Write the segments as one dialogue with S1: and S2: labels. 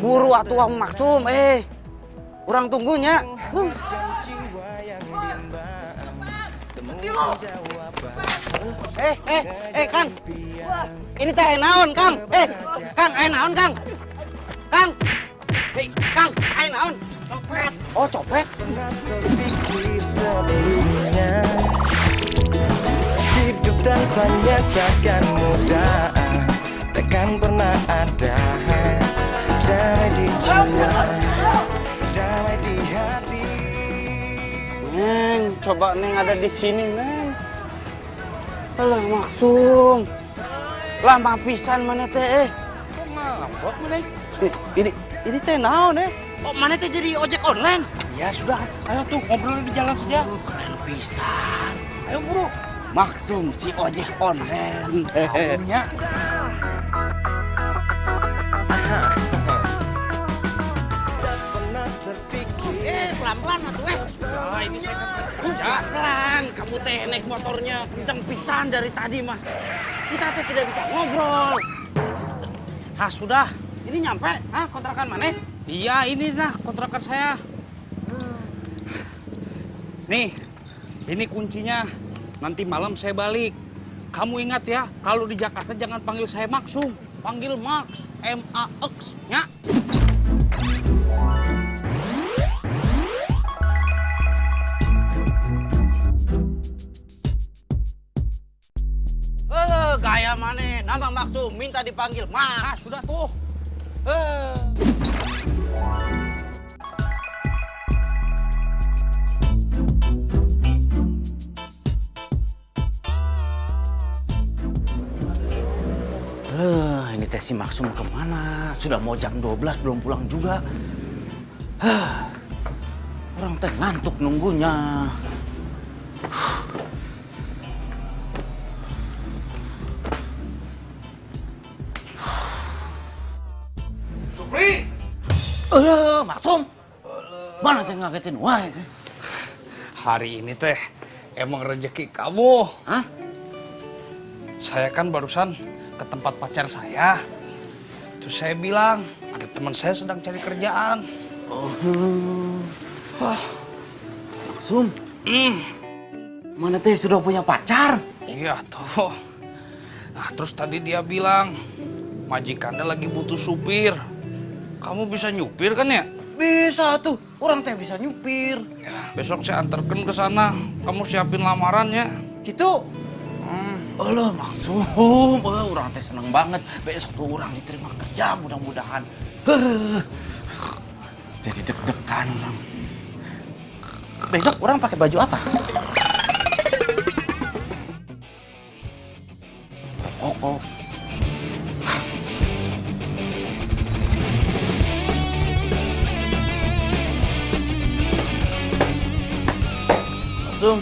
S1: Buru atuh maksum, kurang tunggunya. Kang. Ini teh naon, Kang? Kang, naon, Kang? Kang. Kang, naon? Copet. Oh, copet.
S2: Terpikir sebelumnya hidup tanpanya takkan mudah, takkan pernah ada damai di jiwa, damai di hati.
S1: Neng, coba Neng ada di sini, Neng. Alah, maksum. Lama pisan mana teh?
S3: Kok ngambek mana?
S1: Ini teh naon, Oh, mana teh jadi ojek online?
S3: Ya sudah, ayo tuh ngobrol di jalan saja.
S1: Keren pisan.
S3: Ayo buru.
S1: Maksum si ojek online.
S3: Tahunya.
S1: Pelan-pelan atuh
S3: Nah, ini saya kan
S1: kerja. Pelan, kamu teh naik motornya kenceng pisan dari tadi mah. Kita teh tidak bisa ngobrol. Sudah. Ini nyampe, kontrakan mana?
S3: Iya, ini nah kontrakan saya. Nih, ini kuncinya. Nanti malam saya balik. Kamu ingat ya, kalau di Jakarta jangan panggil saya Maksum. Panggil Max, M-A-X, ya.
S1: Gaya mana? Nama Maksum minta dipanggil Max.
S3: Sudah tuh.
S1: Ini teh si Maksum kemana? Sudah mau jam 12 belum pulang juga. Orang teh ngantuk nunggunya.
S3: Supri!
S1: Maksum. Mana teh ngagetin wae?
S3: Hari ini teh emang rezeki kamu.
S1: Hah?
S3: Saya kan barusan ke tempat pacar saya. Terus saya bilang, ada teman saya sedang cari kerjaan.
S1: Maksum. Mana teh sudah punya pacar?
S3: Iya tuh. Nah terus tadi dia bilang, majikannya lagi butuh supir. Kamu bisa nyupir kan ya?
S1: Bisa tuh, orang teh bisa nyupir.
S3: Ya, besok saya antarkan ke sana. Kamu siapin lamarannya.
S1: Gitu. Alah Maksum, orang teh seneng banget. Besok tuh orang diterima kerja mudah-mudahan. Jadi deg-degan orang. Besok orang pakai baju apa? Koko. Maksum.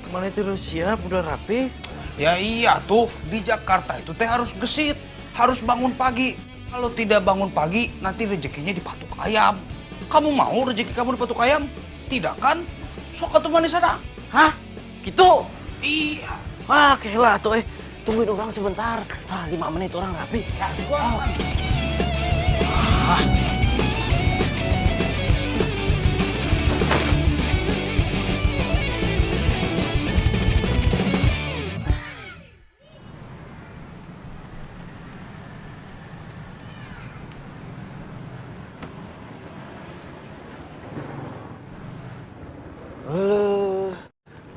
S1: Kemana itu udah siap, udah rapi?
S3: Ya iya tuh, di Jakarta itu teh harus gesit. Harus bangun pagi. Kalau tidak bangun pagi, nanti rezekinya dipatuk ayam. Kamu mau rezeki kamu dipatuk ayam? Tidak kan? Sok atuh manis ada.
S1: Hah? Gitu?
S3: Iya.
S1: Kelah tuh tungguin orang sebentar. 5 menit orang rapi.
S3: Ya,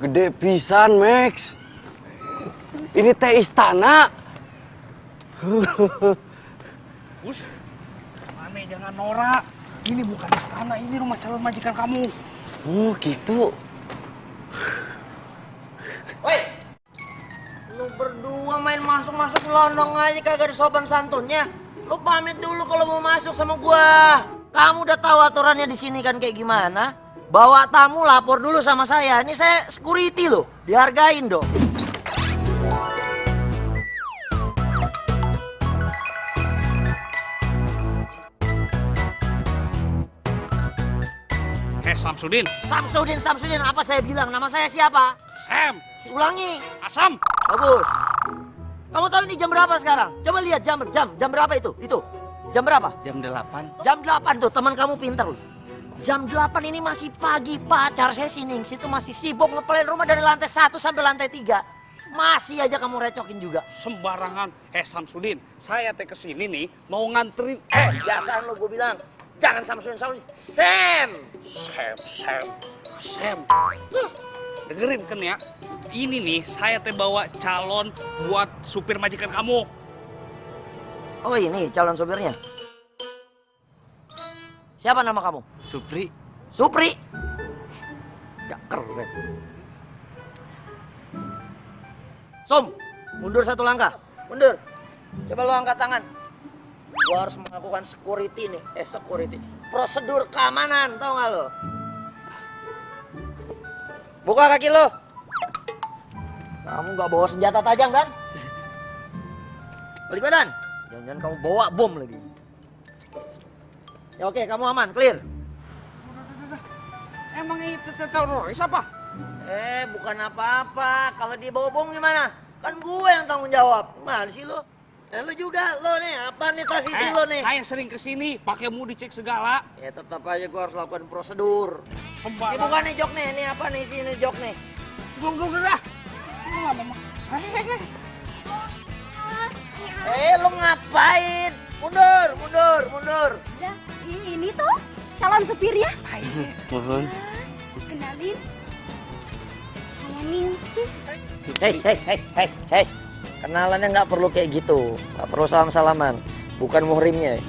S1: Gede pisan, Max. Ini teh istana.
S3: Us, Mane jangan norak. Ini bukan istana, ini rumah calon majikan kamu.
S1: Oh, gitu.
S4: Woi, lu berdua main masuk-masuk londong aja kagak ada sopan santunnya. Lu pamit dulu kalau mau masuk sama gua. Kamu udah tahu aturannya di sini kan kayak gimana? Bawa tamu lapor dulu sama saya. Ini saya security loh, dihargain dong.
S3: Samsudin.
S4: Samsudin, apa saya bilang? Nama saya siapa?
S3: Sam.
S4: Ulangi.
S3: Asam.
S4: Bagus. Kamu tahu ini jam berapa sekarang? Coba lihat jam berapa itu? Itu. Jam berapa?
S1: Jam 8.
S4: Jam 8 tuh, teman kamu pinter loh. Jam 8 ini masih pagi, pacar saya si Nings itu masih sibuk ngepelin rumah dari lantai 1 sampai lantai 3. Masih aja kamu recokin juga.
S1: Sembarangan. Samsudin, saya teh kesini nih mau nganterin.
S4: Biasaan lo gue bilang, jangan Samsudin, Sam.
S1: Sam. Dengerin kan ya. Ini nih saya teh bawa calon buat supir majikan kamu.
S4: Oh ini calon supirnya. Siapa nama kamu?
S1: Supri.
S4: Supri. Gak keren. Som, mundur 1 langkah. Mundur. Coba lo angkat tangan. Gua harus melakukan security nih. Security. Prosedur keamanan, tau gak lo? Buka kaki lo. Kamu gak bawa senjata tajam kan? Balik badan. Jangan-jangan kamu bawa bom lagi. Ya oke, kamu aman, clear.
S1: Emang itu teroris apa?
S4: Bukan apa-apa. Kalau dia bawa bom gimana? Kan gue yang tanggung jawab. Gimana sih lo? Lo juga, lo nih. Apa nih tas isi lo nih?
S1: Saya sering kesini, pakai mu dicek segala.
S4: Ya tetap aja gue harus lakukan prosedur. Ini
S1: Sembarangan.
S4: bukan nih jok nih. Ini apa nih sini jok nih?
S1: Udah dah. Lama mah.
S4: Lo ngapain? Mundur.
S5: Udah, ini tuh calon supirnya.
S1: Mohon.
S5: Kenalin. Saya Ningsih.
S4: Hes. Kenalannya nggak perlu kayak gitu. Nggak perlu salam-salaman. Bukan muhrimnya.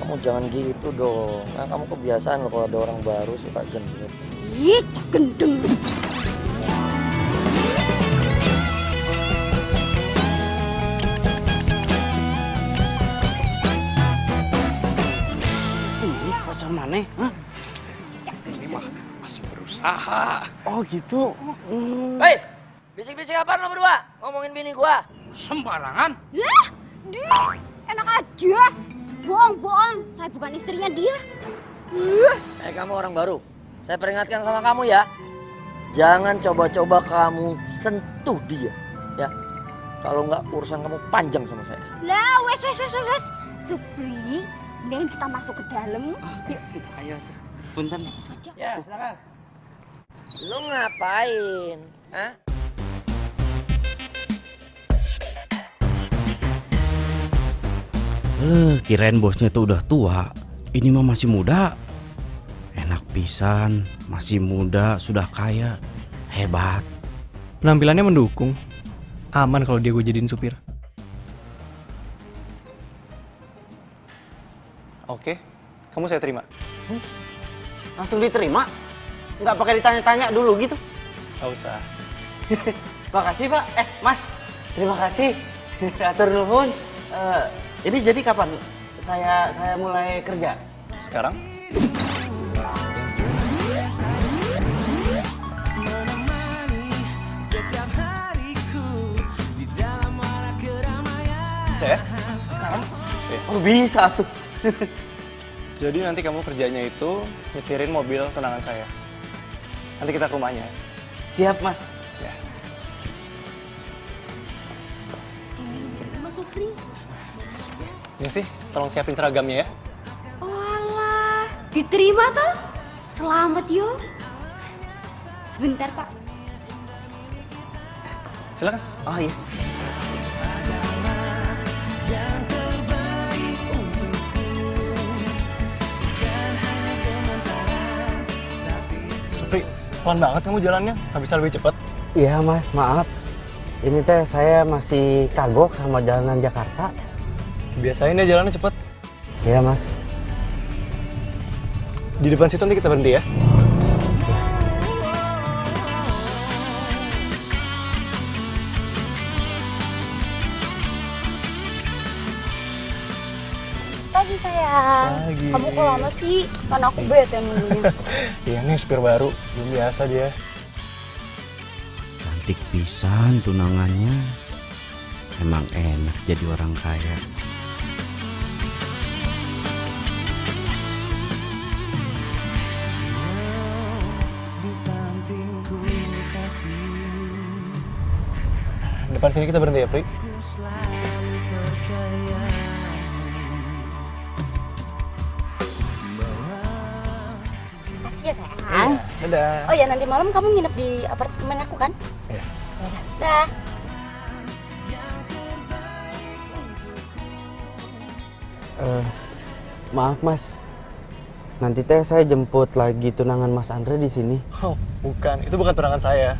S4: Kamu jangan gitu dong. Nah, kamu kebiasaan loh kalau ada orang baru suka genit.
S5: Ih, cak gendeng.
S1: Ini pacar mana? Hah? Ini mah masih berusaha. Oh gitu.
S4: Hei, bisik-bisik apa lo berdua? Ngomongin bini gua.
S1: Sembarangan.
S5: Lah, enak aja. Bohong. Saya bukan istrinya dia.
S4: Kamu orang baru. Saya peringatkan sama kamu ya. Jangan coba-coba kamu sentuh dia. Ya. Kalau nggak urusan kamu panjang sama saya.
S5: Lah, wes. Supri, mendingan kita masuk ke dalam. Yuk.
S1: Ayo tuh. Punten.
S5: Saja.
S4: Ya, silakan. Lu ngapain? Hah?
S6: Kirain bosnya tuh udah tua. Ini mah masih muda. Enak pisan, masih muda, sudah kaya. Hebat.
S7: Penampilannya mendukung. Aman kalau dia gue jadiin supir. Oke, kamu saya terima.
S1: Langsung diterima? Nggak pakai ditanya-tanya dulu gitu?
S7: Gak usah.
S1: Makasih Pak. Mas. Terima kasih. Atur nuhun. Ini jadi kapan saya mulai kerja?
S7: Sekarang? Saya?
S1: Sekarang?
S7: Oke.
S1: Oh bisa tuh.
S7: Jadi nanti kamu kerjanya itu nyetirin mobil tunangan saya. Nanti kita ke rumahnya.
S1: Siap Mas.
S7: Ya.
S5: Mas Supri.
S7: Ya sih, tolong siapin seragamnya ya.
S5: Walah, diterima toh? Selamat yo. Sebentar Pak.
S7: Silakan.
S1: Oh iya.
S7: Supri, pelan banget kamu jalannya. Nggak bisa lebih cepat.
S8: Iya Mas, maaf. Ini teh saya masih kagok sama jalanan Jakarta.
S7: Biasain ya jalannya cepet.
S8: Iya Mas.
S7: Di depan situ nanti kita berhenti ya.
S5: Pagi sayang.
S7: Pagi.
S5: Kamu kok lama sih? Karena aku bete nunggunya.
S7: Iya nih supir baru, belum biasa dia.
S6: Cantik pisan tunangannya. Emang enak jadi orang kaya.
S7: Depan sini kita berhenti ya, Pri.
S5: ya sayang.
S7: Dadah.
S5: Oh ya nanti malam kamu nginep di apartemen aku kan?
S7: Iya.
S5: Yaudah. Dah.
S8: Maaf mas, nanti teh saya jemput lagi tunangan Mas Andre di sini.
S7: Oh, bukan. Itu bukan tunangan saya.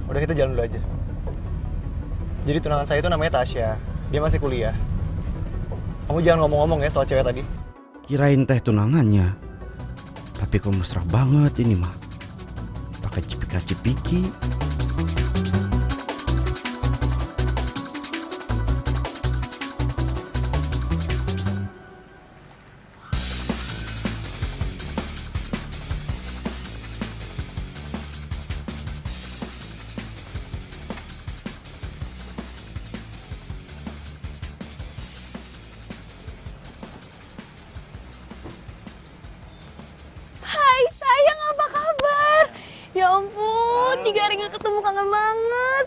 S7: Udah kita jalan dulu aja. Jadi tunangan saya itu namanya Tasya. Dia masih kuliah. Kamu jangan ngomong-ngomong ya soal cewek tadi.
S6: Kirain teh tunangannya. Tapi kok mesra banget ini mah. Pakai cipika-cipiki.
S9: Hai sayang, apa kabar? Ya ampun, 3 hari gak ketemu, kangen banget.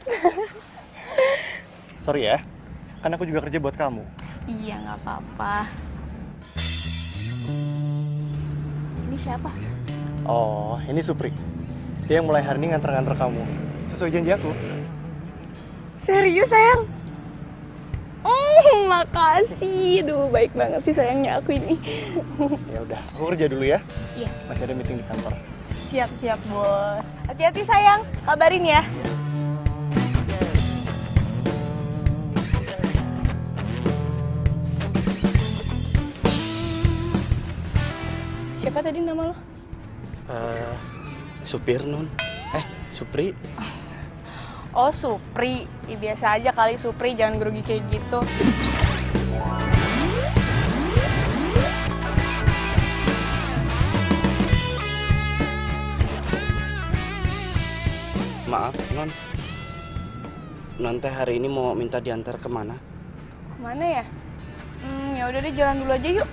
S7: Sorry ya, kan aku juga kerja buat kamu.
S9: Iya gak apa-apa. Ini siapa?
S7: Oh, ini Supri. Dia yang mulai hari ini nganter-nganter kamu. Sesuai janji aku.
S9: Serius sayang? Makasih. Duh, baik banget sih sayangnya aku ini.
S7: Ya udah, aku kerja dulu ya.
S9: Iya.
S7: Masih ada meeting di kantor.
S9: Siap-siap bos. Hati-hati sayang, kabarin ya. Siapa tadi nama lo?
S8: Supir Nun. Supri.
S9: Oh Supri, ya, biasa aja kali Supri, jangan grogi kayak gitu.
S8: Maaf Non. Non teh hari ini mau minta diantar kemana?
S9: Kemana ya? Ya udah deh, jalan dulu aja yuk.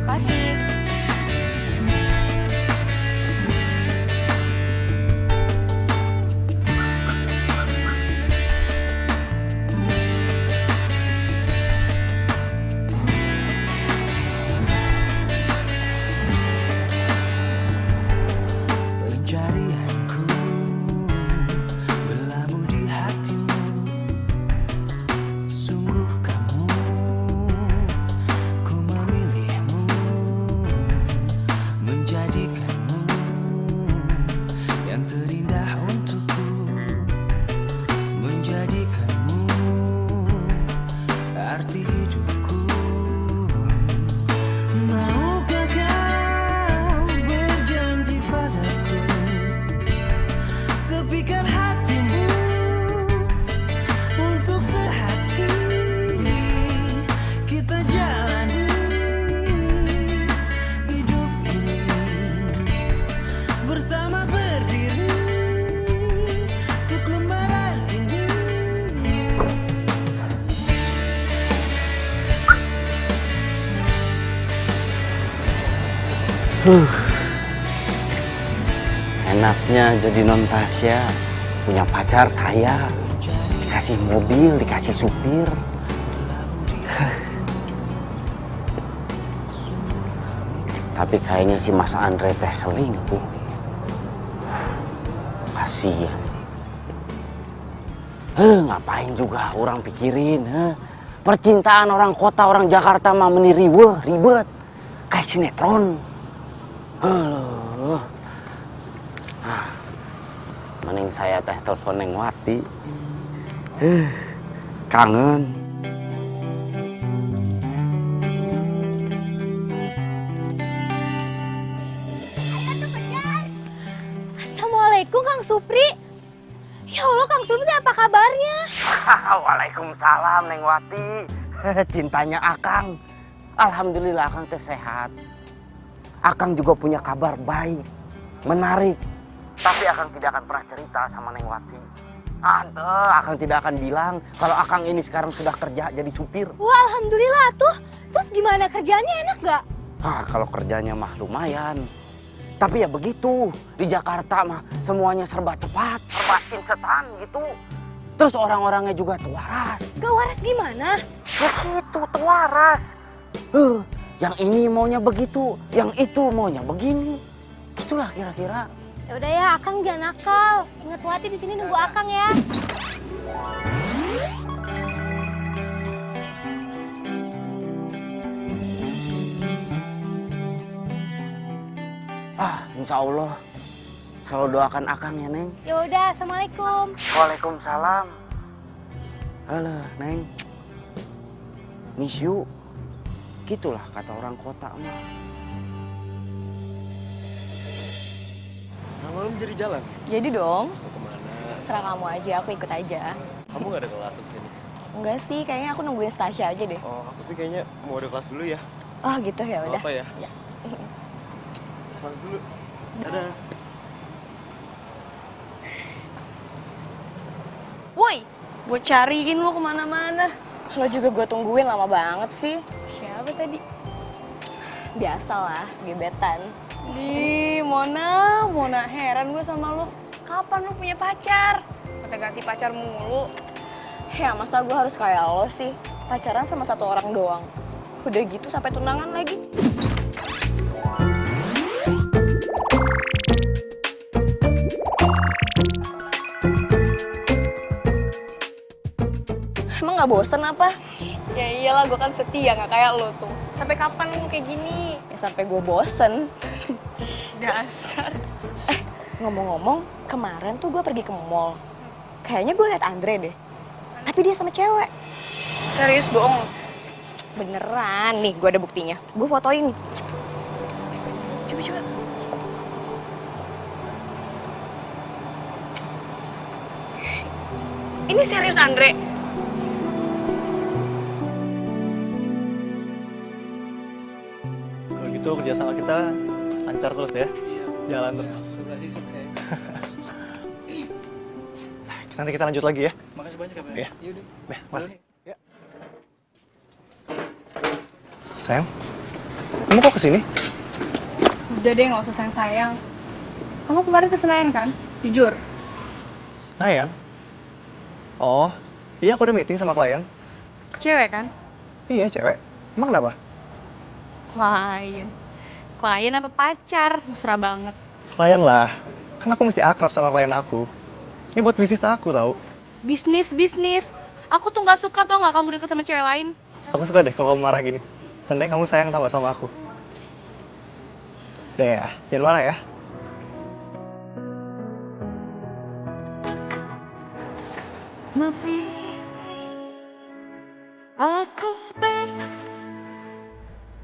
S9: Makasih.
S2: Pencarianku berlabuh di hatimu. Sungguh kamu, ku memilihmu, menjadikanmu yang terindah untukku, menjadikanmu arti hidupku. Maukah kau berjanji padaku, tepikan hatimu untuk sehati, kita jalani hidup ini bersama, berdiri untuk lembaran ini.
S8: Enaknya jadi Non Tasya, punya pacar kaya, dikasih mobil, dikasih supir. Tapi kayaknya si Mas Andre teh selingkuh. Kasihan. Ngapain juga orang pikirin, percintaan orang kota, orang Jakarta mah meniriweh, ribet. Kayak sinetron. Mending saya teh telepon Neng Wati. Kangen.
S9: Assalamualaikum Kang Supri. Ya Allah Kang Supri, apa kabarnya?
S8: Waalaikumsalam Neng Wati. Cintanya Akang. Alhamdulillah Akang teh sehat. Akang juga punya kabar baik, menarik. Tapi Akang tidak akan pernah cerita sama Neng Wati. Akang tidak akan bilang kalau Akang ini sekarang sudah kerja jadi supir.
S9: Wah alhamdulillah tuh. Terus gimana, kerjaannya enak gak?
S8: Kalau kerjanya mah lumayan. Tapi ya begitu, di Jakarta mah semuanya serba cepat, serba insetan gitu. Terus orang-orangnya juga tuh waras.
S9: Gak waras gimana?
S8: Begitu, tuh waras. Yang ini maunya begitu, yang itu maunya begini. Itulah kira-kira.
S9: Ya udah ya, Akang jangan nakal. Ingat Wati di sini nunggu Akang ya.
S8: Insya Allah. Selalu doakan Akang ya, Neng.
S9: Ya udah, Assalamualaikum.
S8: Waalaikumsalam. Halo, Neng. Miss you. Gitulah kata orang kota mah.
S7: Malam jadi jalan?
S10: Jadi dong.
S7: Mau kemana?
S10: Serah kamu aja, aku ikut aja.
S7: Kamu gak ada kelas di sini?
S10: Enggak sih, kayaknya aku nungguin Stasya aja deh.
S7: Oh, aku sih kayaknya mau ada kelas dulu ya.
S10: Oh gitu ya udah.
S7: Apa ya?
S10: Ya.
S7: Kelas dulu. Dadah.
S9: Woi, gue cariin lo kemana-mana.
S10: Lo juga gue tungguin lama banget sih.
S9: Siapa tadi?
S10: Biasalah, gebetan.
S9: Di Mona heran gue sama lo. Kapan lo punya pacar? Kata ganti pacar mulu.
S10: Ya masa gue harus kayak lo sih? Pacaran sama satu orang doang. Udah gitu sampai tunangan lagi. Emang gak bosen apa?
S9: Ya iyalah, gue kan setia, gak kayak lo tuh. Sampai kapan lo kayak gini?
S10: Ya sampai gue bosen.
S9: Dasar.
S10: Ngomong-ngomong, kemarin tuh gue pergi ke mall. Kayaknya gue liat Andre deh. Tapi dia sama cewek.
S9: Serius bohong lo?
S10: Beneran, nih gue ada buktinya. Gue fotoin.
S9: Coba. Ini serius Andre?
S7: Kalau gitu kerjasama kita lancar terus ya. Jalan terus. Nanti kita lanjut lagi ya.
S3: Makasih banyak ya, Bang.
S7: Iya. Makasih. Ya. Sayang, kamu kok kesini?
S9: Udah deh, gak usah sayang-sayang. Kamu kemarin ke Senayan kan? Jujur.
S7: Sayang? Oh, iya aku udah meeting sama klien.
S9: Cewek kan?
S7: Iya, cewek. Emang kenapa?
S9: Klien apa pacar? Mesra banget.
S7: Klien lah. Kan aku mesti akrab sama klien aku. Ini buat bisnis aku tau.
S9: Bisnis. Aku tuh gak suka tau gak kamu deket sama cewek lain.
S7: Aku suka deh kalau kamu marah gini. Tandanya kamu sayang tau gak sama aku. Udah ya, jangan marah ya.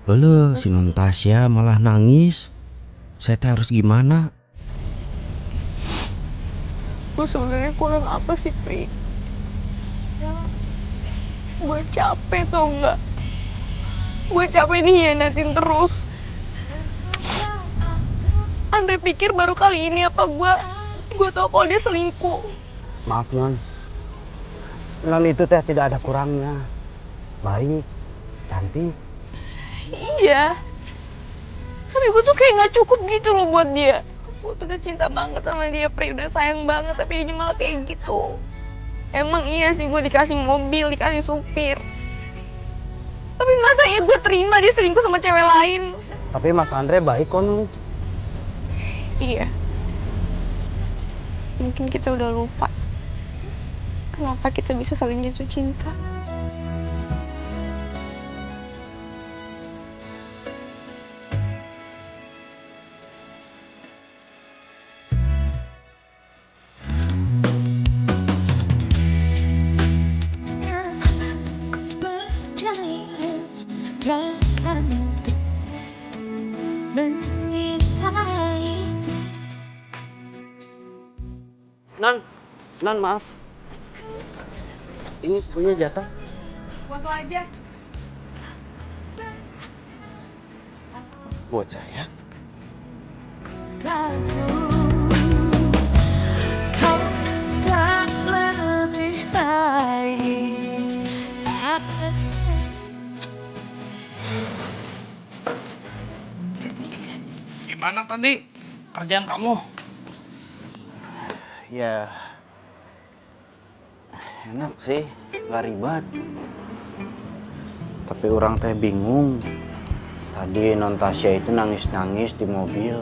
S6: Halo, si Non Tasya malah nangis. Saya teh harus gimana?
S9: Gue sebenarnya kurang apa sih, Pri? Gue capek tau nggak? Gue capek dihianatin terus. Andre pikir baru kali ini apa gue tau kalau dia selingkuh.
S8: Maaf, Non. Non itu teh tidak ada kurangnya. Baik, cantik.
S9: Iya. Tapi gue tuh kayak nggak cukup gitu loh buat dia. Gue tuh udah cinta banget sama dia, Pri. Udah sayang banget, tapi ini malah kayak gitu. Emang iya sih gue dikasih mobil, dikasih supir. Tapi masa ya gue terima dia selingkuh sama cewek lain?
S8: Tapi Mas Andre baik kok, Non.
S9: Iya. Mungkin kita udah lupa. Kenapa kita bisa saling jatuh cinta?
S8: Non maaf. Ini punya jatah.
S9: Buat lo aja.
S7: Buat saya.
S3: Gimana tadi kerjaan kamu?
S8: Ya, enak sih, nggak ribet.
S6: Tapi orang teh bingung. Tadi non Tasya itu nangis-nangis di mobil.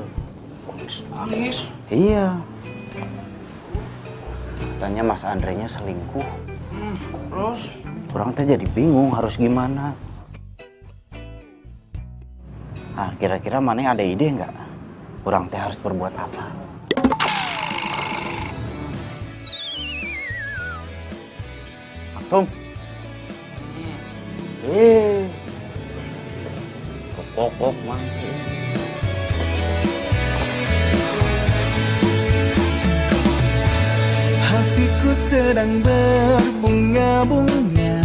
S3: Nangis?
S6: Iya. Katanya Mas Andre-nya selingkuh.
S3: Terus?
S6: Orang teh jadi bingung harus gimana. Ah, kira-kira mana ada ide nggak? Orang teh harus berbuat apa? Langsung. Kok mang.
S2: Hatiku sedang berbunga-bunga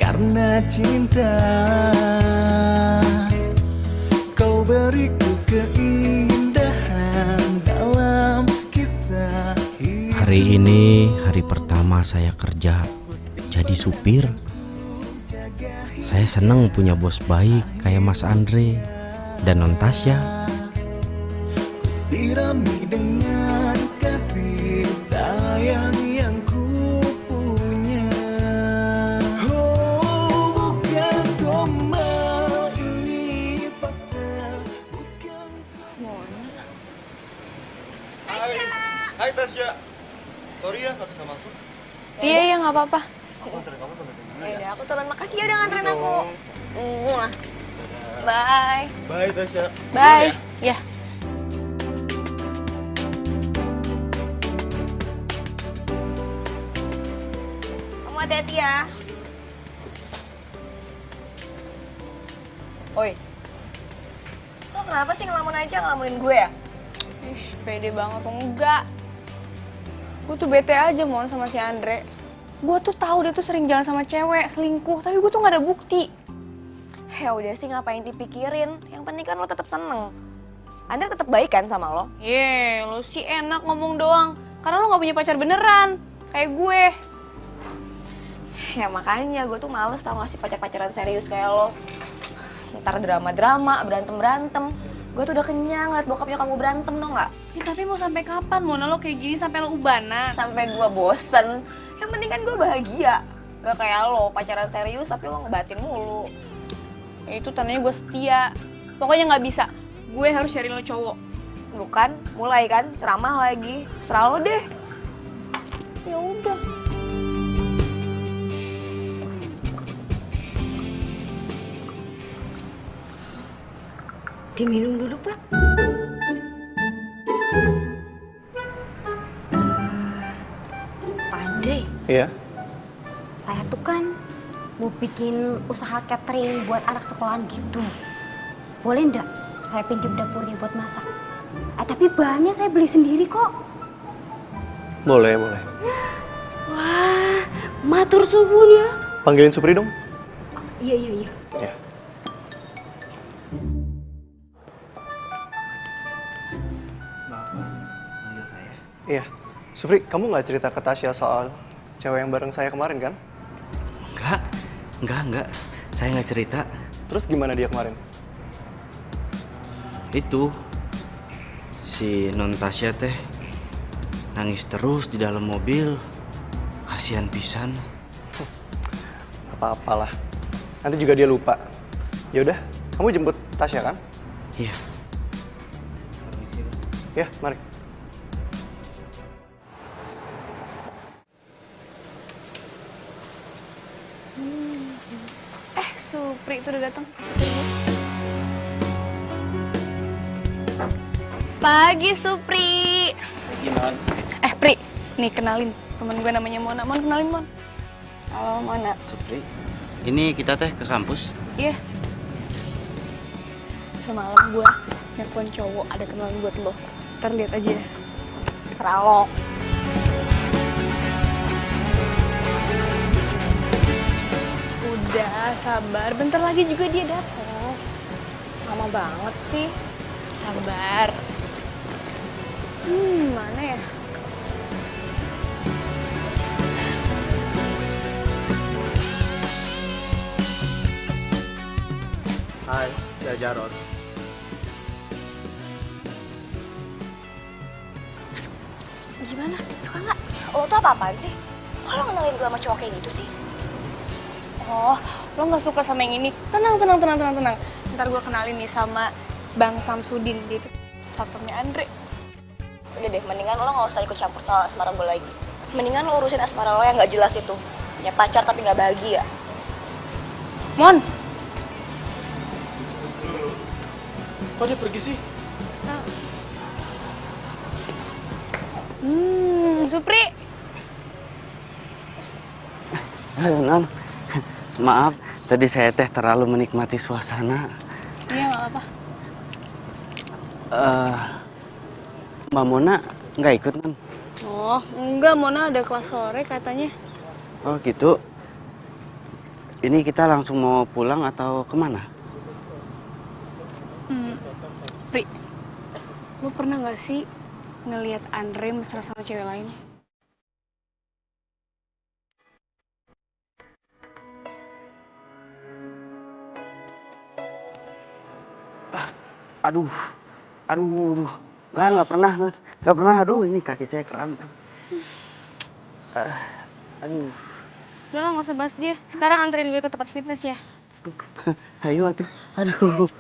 S2: karena cinta. Kau beriku keindahan dalam kisah hidup.
S6: Hari ini hari pertama saya kerja jadi supir. Saya seneng punya bos baik kayak Mas Andre dan non Tasya.
S2: Sirami dengan kasih sayang yang ku punya. Oh, bukan gombal, ini fakta, bukan.
S7: Hai Tasya. Sorry ya nggak bisa masuk.
S9: Iya, nggak apa-apa.
S7: Aku anterin kamu sampai sini.
S10: Ya udah, aku turun. Makasih ya udah nganterin aku. Bye.
S7: Bye Tasya.
S9: Bye. Ya.
S10: Kamu hati-hati ya. Oi. Lo kenapa sih ngelamun aja ngelamunin gue ya?
S9: Ih, pede banget tuh. Enggak. Gue tuh bete aja mon sama si Andre. Gue tuh tahu dia tuh sering jalan sama cewek, selingkuh, tapi gue tuh nggak ada bukti.
S10: Ya udah sih, ngapain dipikirin? Yang penting kan lo tetap seneng. Andre tetap baik kan sama lo?
S9: Lo sih enak ngomong doang. Karena lo nggak punya pacar beneran, kayak gue.
S10: Ya makanya gue tuh males tau gak sih pacar-pacaran serius kayak lo. Ntar drama-drama, berantem-berantem. Gue tuh udah kenyang liat bokapnya kamu berantem tau gak?
S9: Ya tapi mau sampai kapan Mona lo kayak gini sampai lo ubanan?
S10: Sampai gue bosen. Yang penting kan gue bahagia. Gak kayak lo pacaran serius tapi lo ngebatin mulu.
S9: Ya itu tandanya gue setia. Pokoknya nggak bisa. Gue harus cari lo cowok.
S10: Bukan, mulai kan ceramah lagi. Serah lo deh.
S9: Ya udah.
S5: Diminum dulu, Pak. Pak Andre,
S7: Iya.
S5: saya tuh kan mau bikin usaha catering buat anak sekolahan gitu. Boleh ndak saya pinjam dapurnya buat masak? Tapi bahannya saya beli sendiri kok.
S7: Boleh, boleh.
S5: Wah, matur suwun ya.
S7: Panggilin Supri dong.
S5: Iya, iya, iya.
S7: Ya.
S3: Mas, panggil saya.
S7: Iya. Supri, kamu nggak cerita ke Tasya soal cewek yang bareng saya kemarin kan?
S6: Enggak. Saya nggak cerita.
S7: Terus gimana dia kemarin?
S6: Itu si non Tasya teh nangis terus di dalam mobil. Kasihan pisan.
S7: Apa-apalah. Nanti juga dia lupa. Ya udah, kamu jemput Tasya kan?
S6: Iya.
S7: Ya, mari.
S9: Supri itu udah datang. Pagi Supri.
S6: Gimana?
S9: Pri, nih kenalin temen gue namanya Mona. Mon, kenalin Mon.
S10: Halo Mona.
S6: Supri. Ini kita teh ke kampus.
S9: Iya. Semalam gue nelfon cowok, ada kenalan buat lo. Ntar lihat aja ya.
S10: Serah lo.
S9: Udah, sabar. Bentar lagi juga dia datang.
S10: Lama banget sih.
S9: Sabar. Mana ya?
S7: Hai, saya Jarod.
S10: Gimana? Suka nggak? Lo tuh apa-apaan sih? Kok lo kenalin gue sama cowok kayak gitu sih?
S9: Oh, lo nggak suka sama yang ini? Tenang. Ntar gue kenalin nih sama Bang Samsudin, dia itu satpamnya Andre.
S10: Udah deh, mendingan lo nggak usah ikut campur soal asmara gue lagi. Mendingan lo urusin asmara lo yang nggak jelas itu. Punya pacar tapi nggak bahagia.
S9: Mon.
S7: Kok dia pergi sih?
S9: Supri.
S8: Halo Non, maaf tadi saya terlalu menikmati suasana.
S9: Iya nggak apa.
S8: Mbak Mona nggak ikut Non?
S9: Oh enggak, Mona ada kelas sore katanya.
S8: Oh gitu. Ini kita langsung mau pulang atau kemana?
S9: Pri, lo pernah nggak sih ngelihat Andre mesra sama cewek lain?
S8: Aduh, nggak pernah, aduh ini kaki saya kram. Aduh.
S9: Udah lah, nggak usah bahas dia. Sekarang anterin gue ke tempat fitness ya.
S8: Ayo atuh, aduh.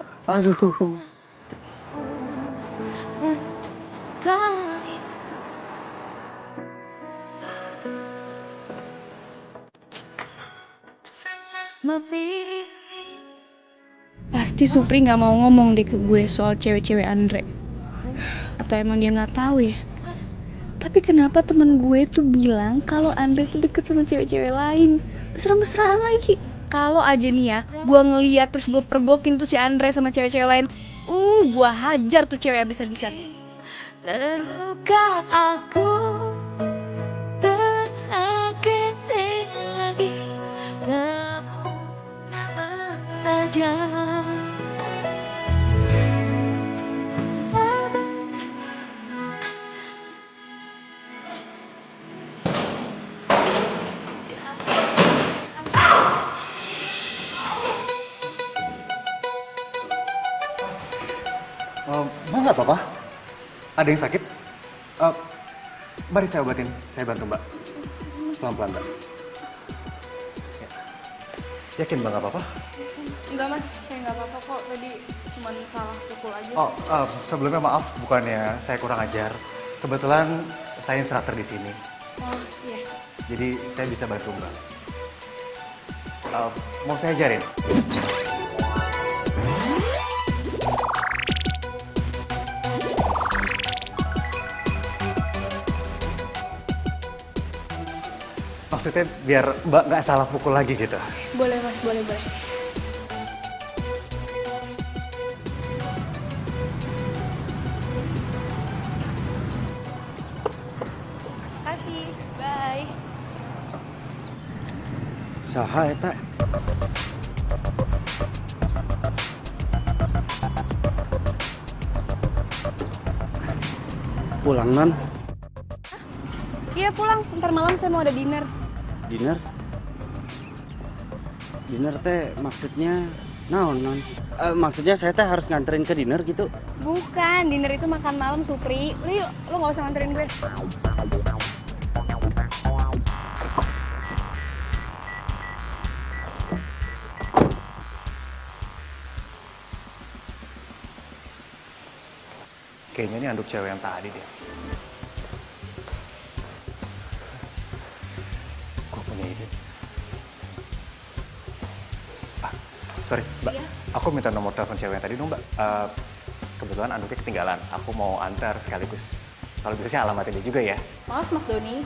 S9: Pasti Supri nggak mau ngomong deh ke gue soal cewek-cewek Andre. Atau emang dia nggak tahu ya? Tapi kenapa temen gue tuh bilang kalau Andre tuh deket sama cewek-cewek lain, mesra-mesraan lagi. Kalau aja nih ya, gue ngeliat terus gue pergokin tuh si Andre sama cewek-cewek lain, gue hajar tuh cewek abis-abisan.
S2: Terluka aku tersakiti lagi, namun tak mentajam.
S7: Bu nggak apa-apa? Ada yang sakit? Mari saya obatin, saya bantu Mbak. Pelan-pelan Mbak. Ya. Yakin Mbak nggak apa-apa?
S9: Enggak mas, saya nggak apa-apa kok. Tadi cuma salah pukul aja.
S7: Oh, sebelumnya maaf, bukannya saya kurang ajar. Kebetulan saya instruktur di sini.
S9: Oh iya.
S7: Jadi saya bisa bantu Mbak. Mau saya ajarin? Maksudnya biar Mbak nggak salah pukul lagi gitu.
S9: Boleh mas, boleh. Makasih, bye.
S8: Saha eta? Pulang Non?
S9: Iya pulang, ntar malam saya mau ada dinner.
S8: Dinner? Dinner teh maksudnya naon Non? Maksudnya saya teh harus nganterin ke dinner gitu?
S9: Bukan, dinner itu makan malam Supri. Lu yuk, lu gak usah nganterin gue.
S7: Kayaknya ini anduk cewek yang tadi deh. Gue punya ide. Sorry, Mbak.
S9: Iya?
S7: Aku minta nomor telepon cewek yang tadi dong, Mbak. Kebetulan anduknya ketinggalan. Aku mau antar sekaligus. Kalau bisa sih alamatnya dia juga ya.
S11: Maaf Mas Doni,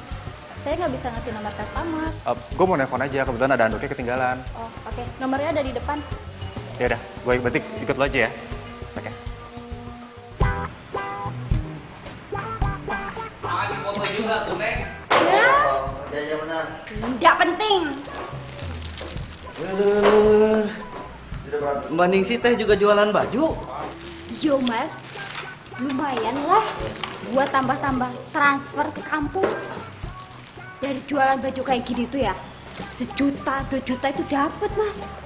S11: saya nggak bisa ngasih nomor customer.
S7: Gue mau nelfon aja, kebetulan ada anduknya ketinggalan.
S11: Oh oke, nomornya ada di depan.
S7: Ya udah, gue berarti ikut lo aja ya. Oke.
S3: Foto juga tuh, Neng.
S4: Ya benar.
S5: Tidak penting.
S6: Mbak Ningsi teh juga jualan baju.
S5: Yo mas, lumayan lah buat tambah-tambah transfer ke kampung. Dari jualan baju kayak gini tuh ya, 1 juta, 2 juta itu dapat mas.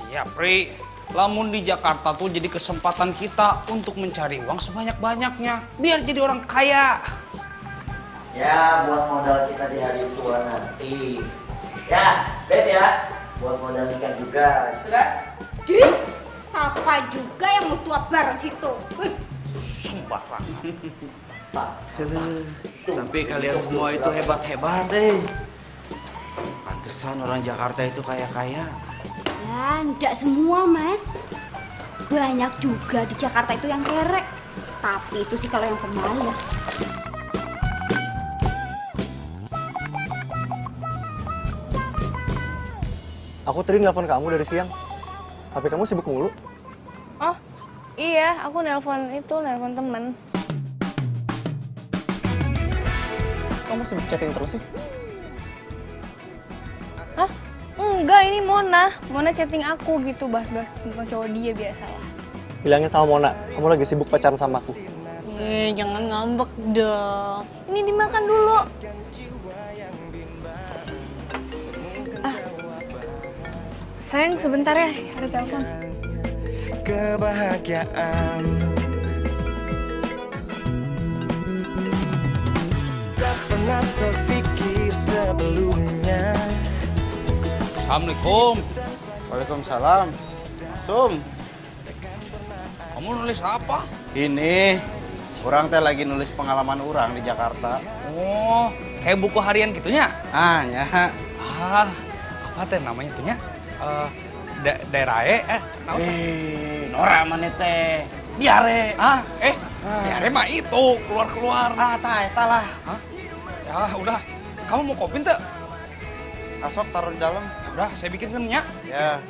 S3: Ya, Pri. Lamun di Jakarta tuh jadi kesempatan kita untuk mencari uang sebanyak-banyaknya. Biar jadi orang kaya.
S4: Ya, buat modal kita di hari tua nanti. Ya, bet ya. Buat modal nikah juga, gitu kan?
S5: Di, siapa juga yang mau tua bareng situ?
S3: Sembarangan. Tapi kalian semua itu hebat-hebat, Pantesan orang Jakarta itu kaya-kaya.
S5: Ya, enggak semua, Mas. Banyak juga di Jakarta itu yang kerek. Tapi itu sih kalau yang pemalas.
S7: Aku tadi nelpon kamu dari siang. HP kamu sibuk mulu.
S9: Oh, iya, aku nelpon temen.
S7: Kamu sibuk chatting terus sih?
S9: Hah? Enggak, ini Mona. Mona chatting aku gitu, bahas-bahas tentang cowok dia biasalah.
S7: Bilangin sama Mona, kamu lagi sibuk pacaran sama aku.
S9: Jangan ngambek dong. Ini dimakan dulu. Sayang, sebentar ya, ada telepon.
S12: Kebahagiaan tak pernah terpikir sebelumnya.
S3: Assalamualaikum. Waalaikumsalam. Sum. Kamu nulis apa? Ini, orang teh lagi nulis pengalaman orang di Jakarta. Oh, kayak buku harian gitunya? Ah, nya. Apa teh namanya tuh nya? Daerah Nora mana teh? Diare. Diare mah itu, keluar-keluar. Eta lah. Hah? Ya udah, kamu mau kopi teh? Asok taruh di dalam. Ya udah, saya bikinkan nya. Ya.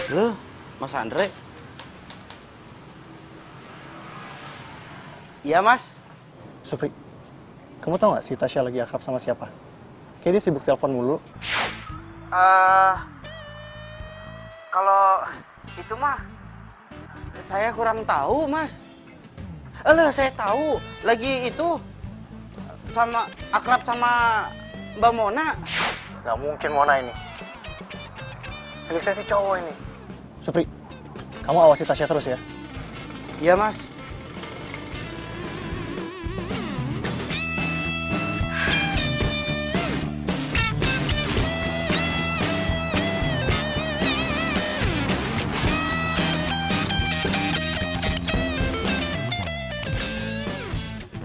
S3: Loh, Mas Andre? Iya, Mas.
S7: Supri, kamu tahu nggak si Tasya lagi akrab sama siapa? Kayaknya dia sibuk telepon mulu.
S8: Kalau itu mah saya kurang tahu, Mas. Saya tahu lagi itu sama akrab sama Mbak Mona.
S7: Nggak mungkin Mona ini. Ini saya si cowok ini. Supri, kamu awasi Tasya terus ya.
S8: Iya, Mas.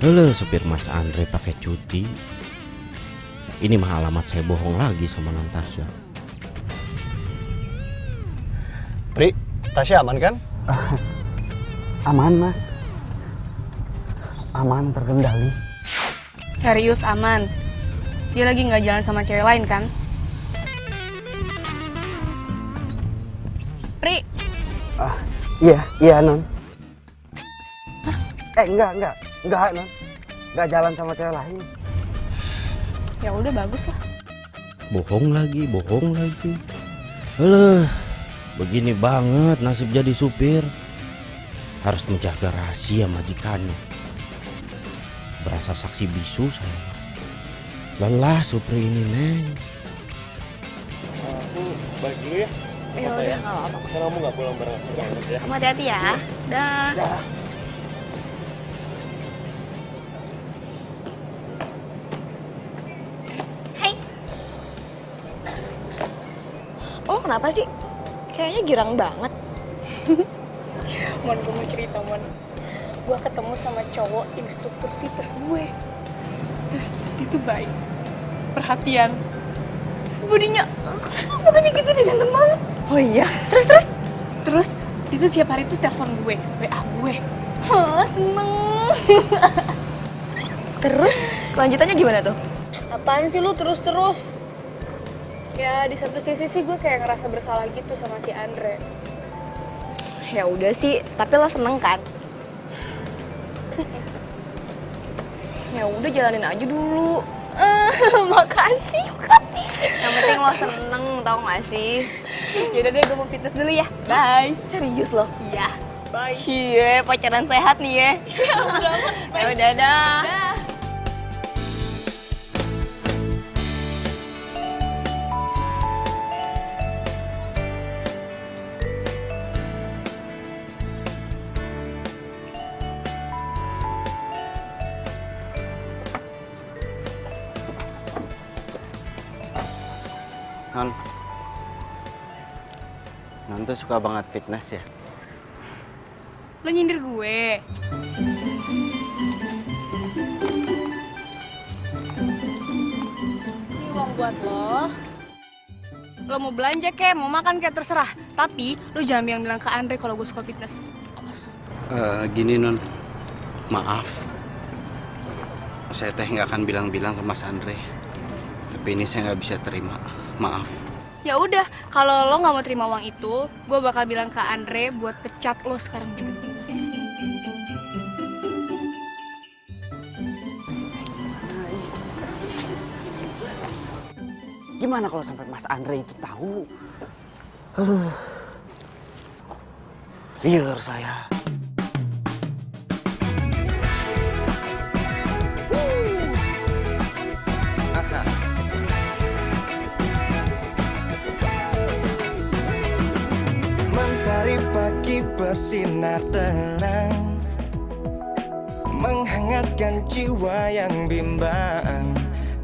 S6: Halo, supir Mas Andre pakai cuti. Ini mah alamat saya bohong lagi sama Natasha.
S7: Pri, Tasya aman kan?
S8: Aman, Mas. Aman, terkendali.
S9: Serius aman? Dia lagi nggak jalan sama cewek lain kan? Pri.
S8: Iya, Non. Enggak, Non. Enggak jalan sama cewek lain.
S9: Ya udah, bagus lah.
S6: Bohong lagi. Alah, begini banget nasib jadi supir. Harus menjaga rahasia majikannya. Berasa saksi bisu saya. Lelah supir ini, Neng.
S7: Aku balik dulu ya.
S10: Ya udah, nggak apa-apa.
S7: Karena kamu nggak pulang bareng.
S10: Ya, kamu hati-hati ya. Dah. Oh, kenapa sih? Kayaknya girang banget.
S9: Mon, gue mau cerita, Mon. Gue ketemu sama cowok instruktur fitness gue. Terus dia tuh baik, perhatian. Terus bodinya, pokoknya gitu dia ganteng banget.
S10: Oh iya?
S9: Terus dia tuh tiap hari tuh telepon gue, WA gue. Seneng.
S10: Terus, kelanjutannya gimana tuh?
S9: Apaan sih lu terus-terus? Ya, di satu sisi sih gue kayak ngerasa bersalah gitu sama si Andre.
S10: Ya udah sih, tapi lo seneng kan? Ya udah, jalanin aja dulu.
S9: Makasih.
S10: Yang penting lo seneng, tau gak sih?
S9: Yaudah deh, gue mau fitness dulu ya. Bye.
S10: Serius lo?
S9: Iya. Bye.
S10: Cie, pacaran sehat nih ya. Ya udah dah.
S8: Non tuh suka banget fitness ya?
S9: Lo nyindir gue. Ini uang buat lo. Lo mau belanja kek, mau makan kek, terserah. Tapi lo jangan bilang ke Andre kalau gue suka fitness. Awas.
S8: Gini Non, maaf. Saya teh nggak akan bilang-bilang ke Mas Andre. Tapi ini saya nggak bisa terima. Maaf.
S9: Ya udah, kalau lo nggak mau terima uang itu, gue bakal bilang ke Andre buat pecat lo sekarang juga.
S8: Gimana kalau sampai Mas Andre itu tahu? Liar saya.
S12: Mentari pagi bersinar terang, menghangatkan jiwa yang bimbang.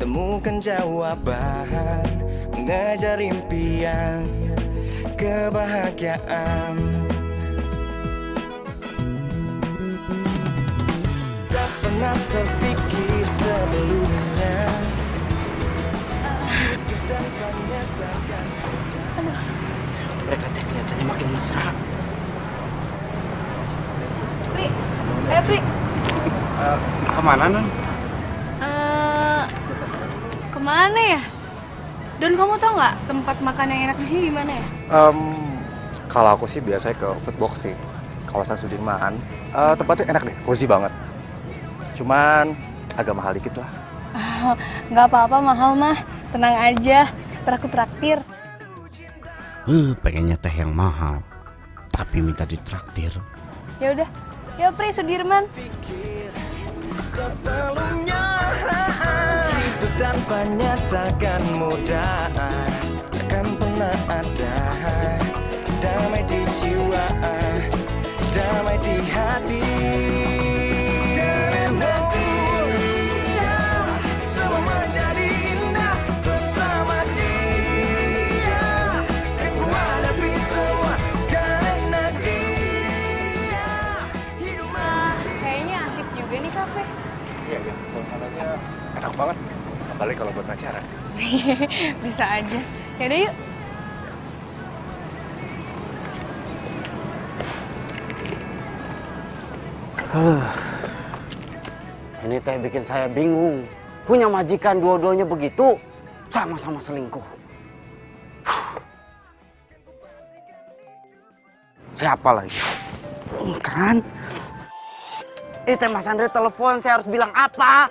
S12: Temukan jawaban, mengejar impian, kebahagiaan. Tak pernah terpikir sebelumnya.
S8: Mereka teh kelihatannya makin mesra.
S9: Pri, ayo Pri.
S8: Kemana Non?
S9: Kemana ya? Dan kamu tau nggak tempat makan yang enak di sini di mana ya?
S7: Kalau aku sih biasanya ke Foodbox sih, kawasan Sudirman. Tempatnya enak deh, cozy banget. Cuman agak mahal dikit lah.
S9: Nggak apa-apa mahal mah, tenang aja. Ntar aku traktir.
S6: Pengennya teh yang mahal, tapi minta ditraktir.
S9: Ya udah, ya Pri Sudirman.
S12: Sebelumnya hidup tanpa nyatakan mudah, takkan pernah ada damai di jiwa, damai di hati. Semua menjadi indah bersama dia. Aku hadapi semua karena dia.
S9: Kayaknya asik juga nih kafe.
S7: Iya, suasananya enak banget. Apalagi kalau buat pacaran.
S9: Bisa aja. Yaudah yuk.
S8: Ini teh bikin saya bingung. Punya majikan dua-duanya begitu, sama-sama selingkuh. Siapa lagi? Kan? Ini teh Mas Andre telepon, saya harus bilang apa?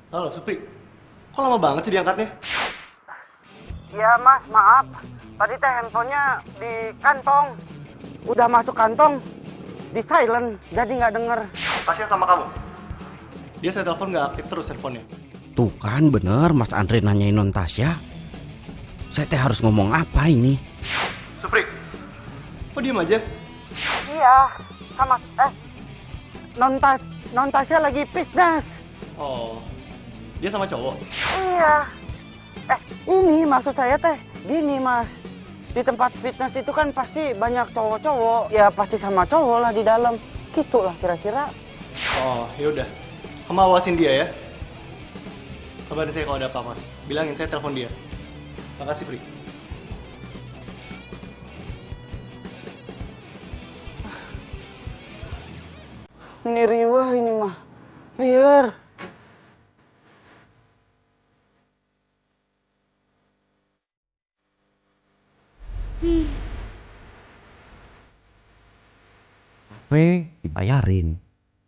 S7: Halo, Supri. Kok lama banget sih diangkatnya?
S8: Ya Mas, maaf. Tadi teh handphonenya di kantong. Udah masuk kantong, di silent, jadi nggak denger.
S7: Tasya sama kamu? Dia saya telepon nggak aktif terus handphonenya.
S6: Tuh kan bener Mas Andre nanyain Non Tasya. Saya teh harus ngomong apa ini?
S7: Supri, kok diem aja?
S8: Iya, sama Non Tasya lagi fitness.
S7: Oh, dia sama cowok?
S8: Iya. Ini maksud saya teh, gini Mas. Di tempat fitness itu kan pasti banyak cowok-cowok. Ya pasti sama cowok lah di dalam. Gitu lah kira-kira.
S7: Oh, yaudah. Kamu awasin dia ya. Kabarin saya kalau ada apa-apa. Bilangin saya telepon dia. Makasih, Pri.
S8: Ini riwah ini mah. Biar.
S6: Dibayarin.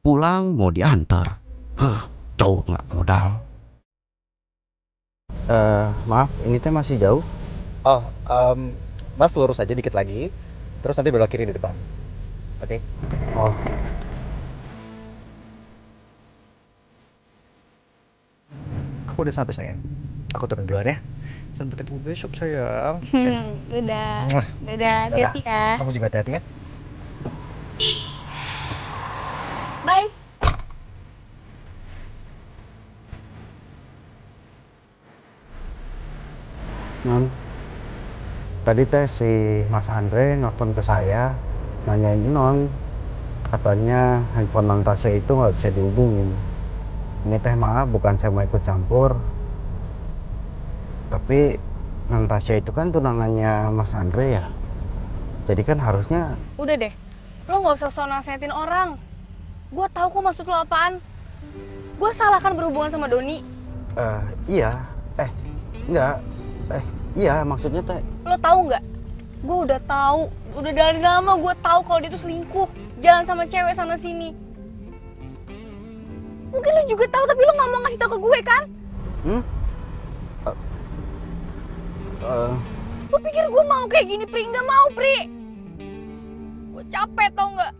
S6: Pulang mau diantar. Cowok nggak modal.
S13: Maaf, ini teh masih jauh. Oh, Mas lurus aja dikit lagi, terus nanti belok kiri di depan. Oke? Oh. Aku udah sampai sayang. Aku turun duluan ya. Sampai ketemu besok sayang.
S9: Dadah. Dadah, hati-hati ya.
S13: Kamu juga hati-hati ya.
S6: Tadi teh si Mas Andre nelfon ke saya, nanyain non, katanya handphone non Tasya itu nggak bisa dihubungin. Ini teh maaf, bukan saya mau ikut campur, tapi non Tasya itu kan tunangannya Mas Andre ya, jadi kan harusnya.
S9: Udah deh, lo nggak usah sok nasihatin orang. Gue tahu kok maksud lo apaan. Gue salah kan berhubungan sama Doni.
S6: Iya, enggak, iya maksudnya teh.
S9: Lo tahu nggak? Gue udah tahu, udah dari lama gue tahu kalau dia tuh selingkuh, jalan sama cewek sana sini. Mungkin lo juga tahu tapi lo nggak mau ngasih tahu ke gue kan? Lo pikir gue mau kayak gini, Pri? Nggak mau, Pri. Gue capek tau nggak?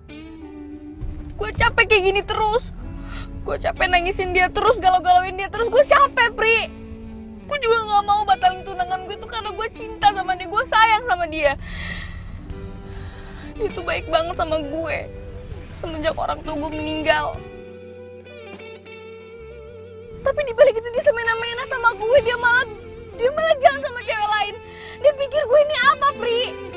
S9: Gue capek kayak gini terus. Gue capek nangisin dia terus, galau-galauin dia terus. Gue capek, Pri. Gue juga gak mau batalin tunangan gue tuh karena gue cinta sama dia, gue sayang sama dia. Dia tuh baik banget sama gue semenjak orang tua gue meninggal. Tapi dibalik itu dia semena-mena sama gue, dia malah jalan sama cewek lain. Dia pikir gue ini apa, Pri?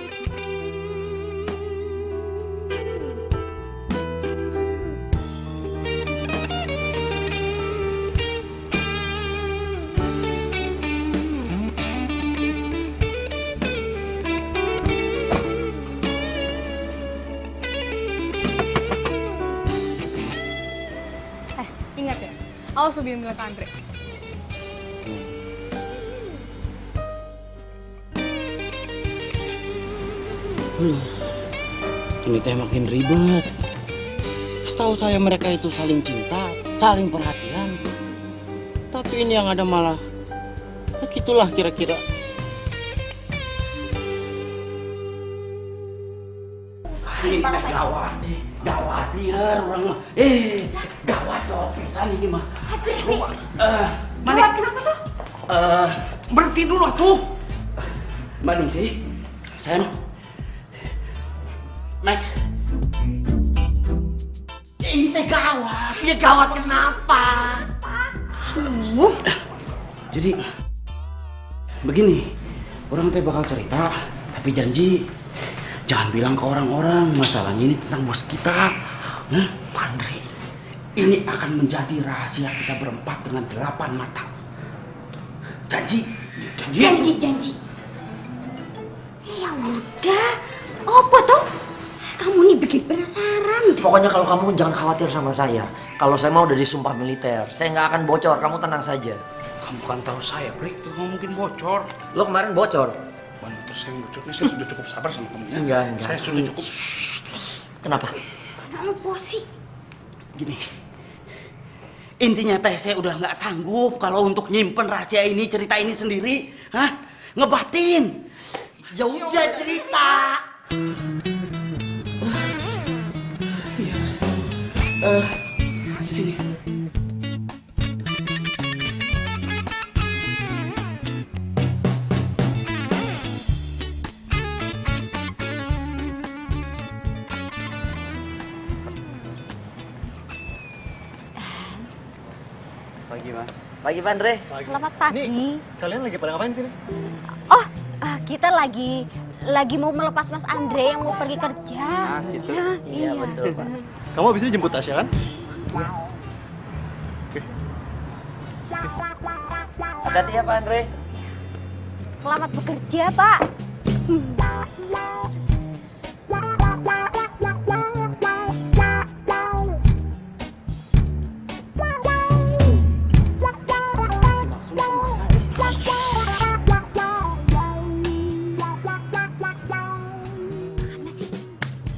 S9: Ingat ya, awas lebih bilang ke Andre.
S8: Ini teh makin ribet. Setahu saya mereka itu saling cinta, saling perhatian. Tapi ini yang ada malah begitulah kira-kira. Ini teh gawat liar orang mah. Gawat pisan ini mah. Coba.
S5: Gawat kenapa tuh?
S8: Berhenti dulu tuh. Mbak Ningsih, Sen, Max. Ini teh gawat. Ya gawat kenapa? Jadi begini, orang teh bakal cerita, tapi janji jangan bilang ke orang-orang masalahnya ini tentang bos kita. Pandri, ini akan menjadi rahasia kita berempat dengan 8 mata. Janji.
S5: Janji. Ya udah, apa tuh? Kamu nih bikin penasaran.
S4: Pokoknya kalau kamu jangan khawatir sama saya. Kalau saya mau udah disumpah militer, saya nggak akan bocor. Kamu tenang saja.
S3: Kamu kan tahu saya, Pri, itu nggak mungkin bocor.
S4: Lo kemarin bocor.
S3: Terus saya saya sudah cukup sabar sama kamu ya.
S4: Enggak.
S3: Saya sudah cukup.
S4: Kenapa?
S5: Kenapa sih?
S8: Gini, intinya teh saya udah nggak sanggup kalau untuk nyimpen rahasia ini, cerita ini sendiri. Ngebatin. Ya udah cerita. Sini.
S7: Pagi, Mas.
S4: Pagi, Pak Andre.
S5: Selamat pagi.
S7: Nih, kalian lagi pada ngapain sini?
S5: Oh, kita lagi mau melepas Mas Andre yang mau pergi kerja.
S7: Gitu.
S4: Iya, betul, Pak.
S7: Kamu habis ini jemput Tasya kan? Oke.
S4: Hati-hati ya, Pak Andre.
S5: Selamat bekerja, Pak.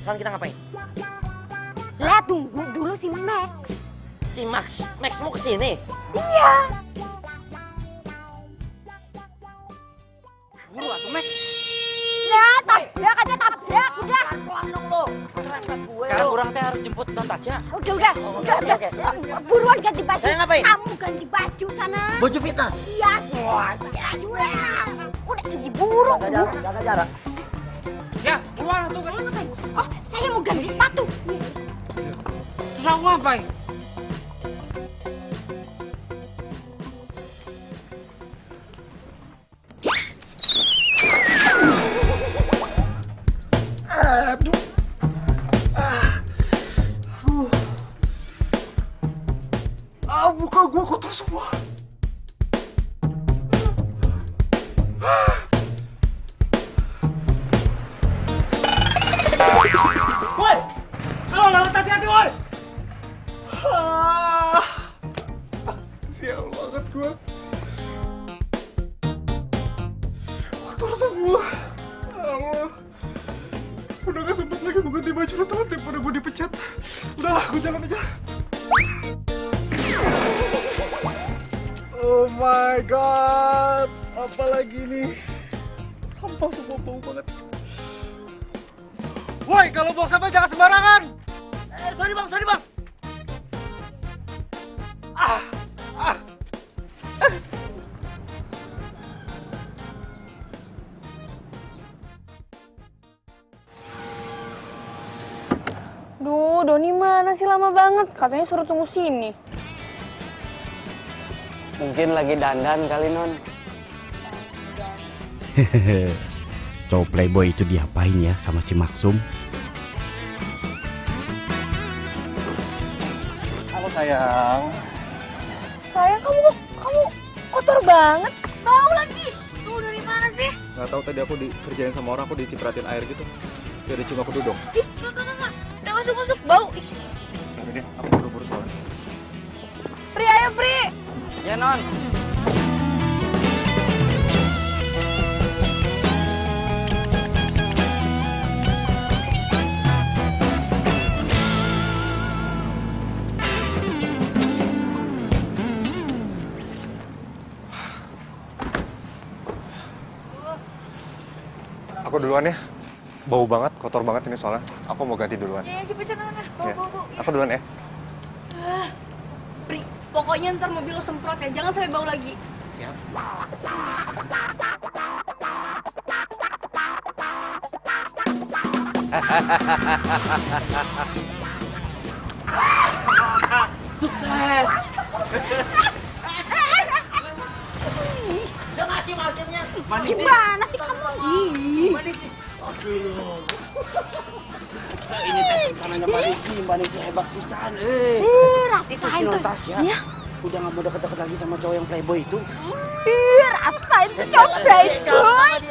S4: Sekarang kita ngapain?
S5: Lah, tunggu dulu si Max.
S4: Si Max mau kesini?
S5: Iya.
S8: Buru atuh, Max.
S5: Ya, tabrak aja, tabrak. Udah.
S4: Pelan dong lo.
S8: Sekarang orang teh harus jemput non Tasya.
S5: Udah.
S4: Oke.
S5: Buruan ganti baju.
S4: Saya ngapain?
S5: Kamu ganti baju sana.
S4: Baju fitness?
S5: Iya. Udah jadi buruk.
S4: Jaga jarak.
S3: Ya, buruan tuh kan.
S5: Oh, saya mau ganti sepatu.
S3: Terus aku ngapain?
S7: semua.
S1: Woi! Halo, lawan hati-hati, woi!
S7: Sial banget gua. Kotor semua. Allah. Udah gak sempet lagi gue ganti baju telat daripada gue dipecat. Udahlah, gue jalan aja. Oh my god. Apalagi nih. Sampah semua bau banget. Woi, kalau buang sampah jangan sembarangan.
S4: Sorry bang.
S9: Duh, Doni mana sih lama banget? Katanya suruh tunggu sini.
S8: Mungkin lagi dandan kali, Non.
S6: Cowok playboy itu diapain ya sama si Maksum?
S7: Halo sayang.
S9: Sayang, kamu kotor banget. Bau lagi. Tuh, dari mana sih?
S7: Gak tahu tadi aku dikerjain sama orang, aku dicipratin air gitu. Dia ada cium aku dudung.
S9: Ih, tuh. Udah masuk bau. Ih.
S7: Udah deh, aku buru-buru soalnya.
S9: Pri, ayo Pri.
S8: Ya, Non.
S7: Aku duluan ya. Bau banget, kotor banget ini soalnya. Aku mau ganti duluan.
S9: Ya, cepet tangannya. Bau.
S7: Aku duluan ya.
S9: Pri, pokoknya ntar mobil lo semprot ya. Jangan sampai bau lagi.
S7: Siap.
S1: Sukses!
S4: Udah ngasih markernya.
S5: Gimana sih kamu?
S1: Mbak Nisi. Aduh. Ini teh rencananya Mbak Nisi hebat pisan. Itu si Natasha.
S5: Ya.
S1: Udah gak mau deket-deket lagi sama cowok yang playboy itu.
S5: Rasain tuh cowok playboy.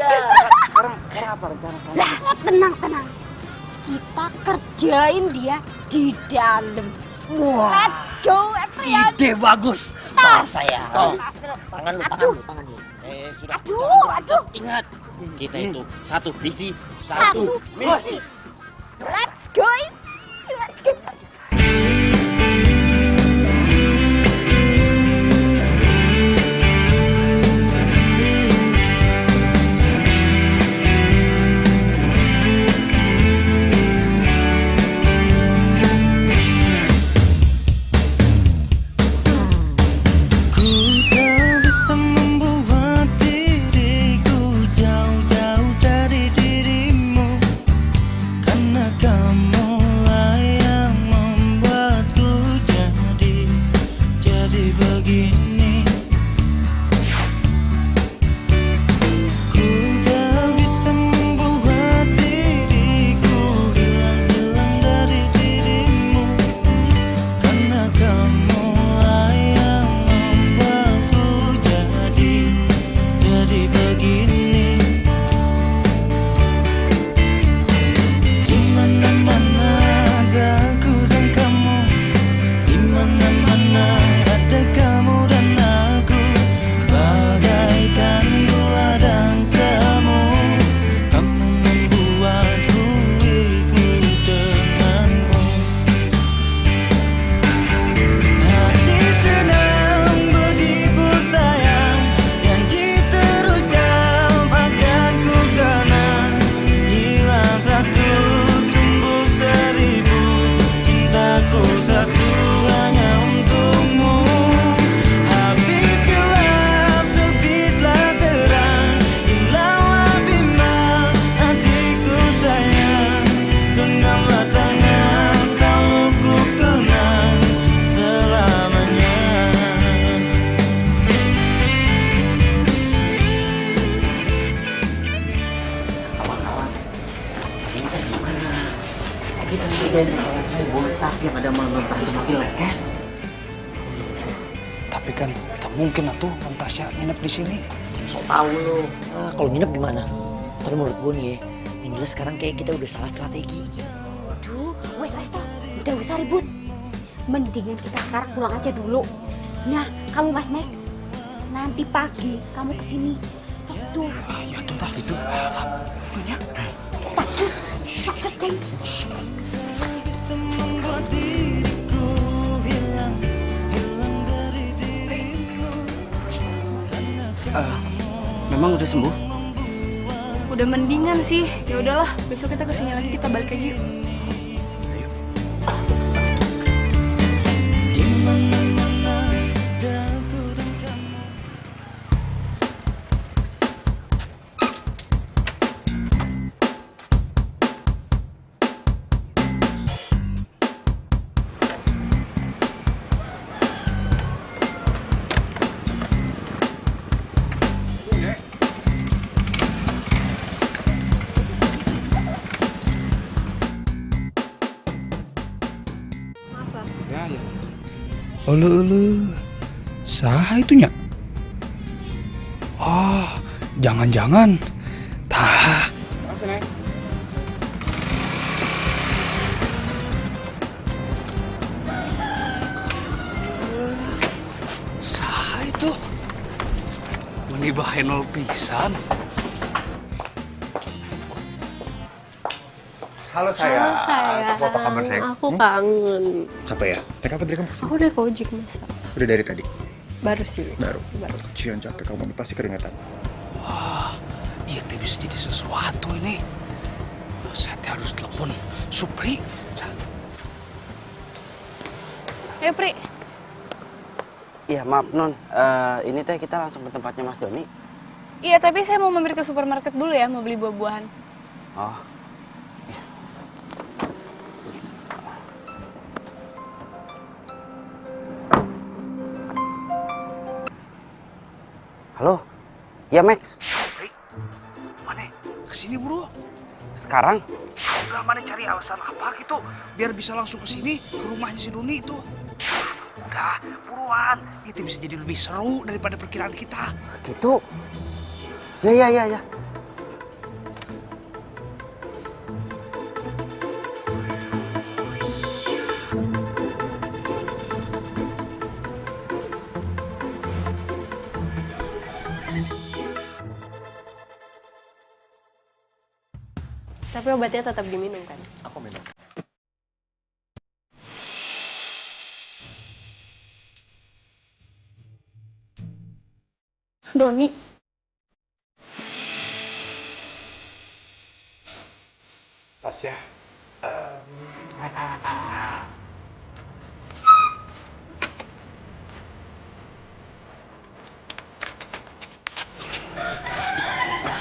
S1: Sekarang apa rencana kamu?
S5: Tenang. Kita kerjain dia di dalam.
S1: Wah.
S5: Let's go, Eprian.
S1: Ide bagus.
S5: Tas.
S1: Saya.
S4: Tangan lu.
S1: Sudah.
S5: Aduh.
S1: Ingat, kita itu satu visi,
S5: Satu misi. Let's go.
S1: Botak yang ada malah mentah sama pilek ya.
S3: Tapi kan tak mungkin atuh non Tasya nginep di sini.
S4: So tau lu. Kalau nginep gimana? Tapi menurut gue nih, yang jelas sekarang kayak kita udah salah strategi.
S5: Aduh, wes toh. Udah usah ribut. Mendingan kita sekarang pulang aja dulu. Nah, kamu Mas Max, nanti pagi kamu kesini. Gitu.
S3: Ya tuh tak itu. Punya.
S5: Tak cus, Deng.
S1: Memang udah sembuh?
S9: Udah mendingan sih. Ya udahlah, besok kita kesini lagi, kita balik lagi yuk.
S3: Ulu, saha itunya? Oh, jangan-jangan. Tah. Saha itu? Meni bahenol pisan.
S7: Halo sayang. Kamu apa kabar sayang?
S14: Aku kangen.
S7: Capek ya? Naik apa dari kamu kesini?
S14: Aku udah ke ojek masa.
S7: Udah dari tadi?
S14: Baru sih.
S7: Baru. Kecian capek kamu ini pasti keringetan.
S3: Wah, iya teh bisa jadi sesuatu ini. Saya teh harus telepon Supri.
S9: Ayo Pri.
S8: Iya maaf Non, ini teh kita langsung ke tempatnya Mas Doni.
S9: Iya tapi saya mau mampir ke supermarket dulu ya, mau beli buah-buahan.
S8: Oh. Halo, ya Max.
S3: Mana? Kesini buru.
S8: Sekarang?
S3: Udah mana cari alasan apa gitu, biar bisa langsung kesini ke rumahnya si Doni itu. Udah, buruan. Itu bisa jadi lebih seru daripada perkiraan kita.
S8: Gitu. Ya.
S14: Tapi obatnya tetap diminum kan?
S7: Aku minum.
S9: Doni.
S7: Tasya.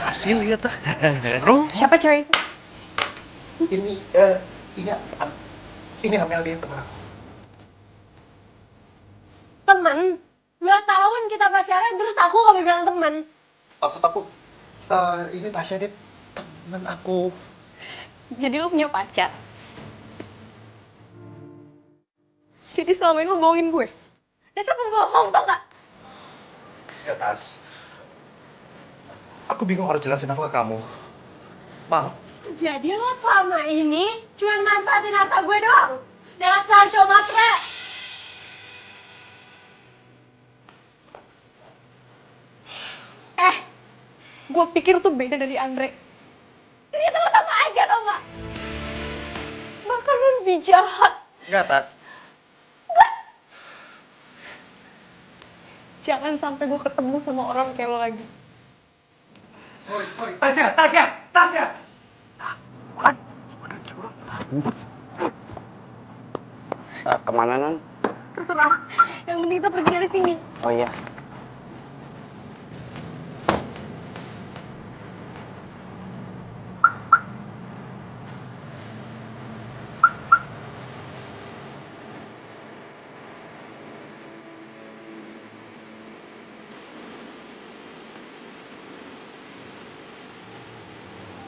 S3: Hasil ya tah. Seru.
S9: Siapa cewek itu?
S7: Ini Amel dia teman aku.
S14: Temen? 2 tahun kita pacaran terus aku kamu bilang temen?
S7: Maksud aku, ini Tasya dia teman aku.
S9: Jadi lo punya pacar? Jadi selama ini lo bohongin gue? Dasar pembohong tau gak?
S7: Ya Tas, aku bingung harus jelasin apa ke kamu. Maaf.
S14: Jadi lo selama ini cuma manfaatin harta gue doang? Dengan Sancho Matre?
S9: Gue pikir tuh beda dari Andre. Ternyata lo sama aja tau gak? Bahkan lo lebih jahat.
S7: Enggak, Tas.
S9: Jangan sampai gue ketemu sama orang kayak lo lagi.
S7: Sorry. Tasya!
S8: Kemana Non?
S9: Terserah. Yang penting kita pergi dari sini.
S8: Oh iya.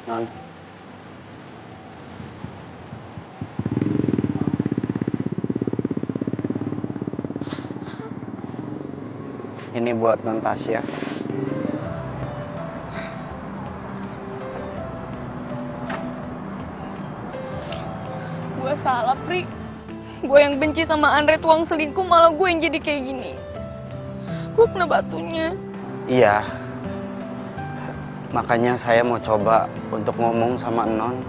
S8: Non. Ini buat non Tasya.
S9: Gue salah, Pri. Gue yang benci sama Andre tuang selingkuh, malah gue yang jadi kayak gini. Gue kena batunya.
S8: Iya. Makanya saya mau coba untuk ngomong sama Non.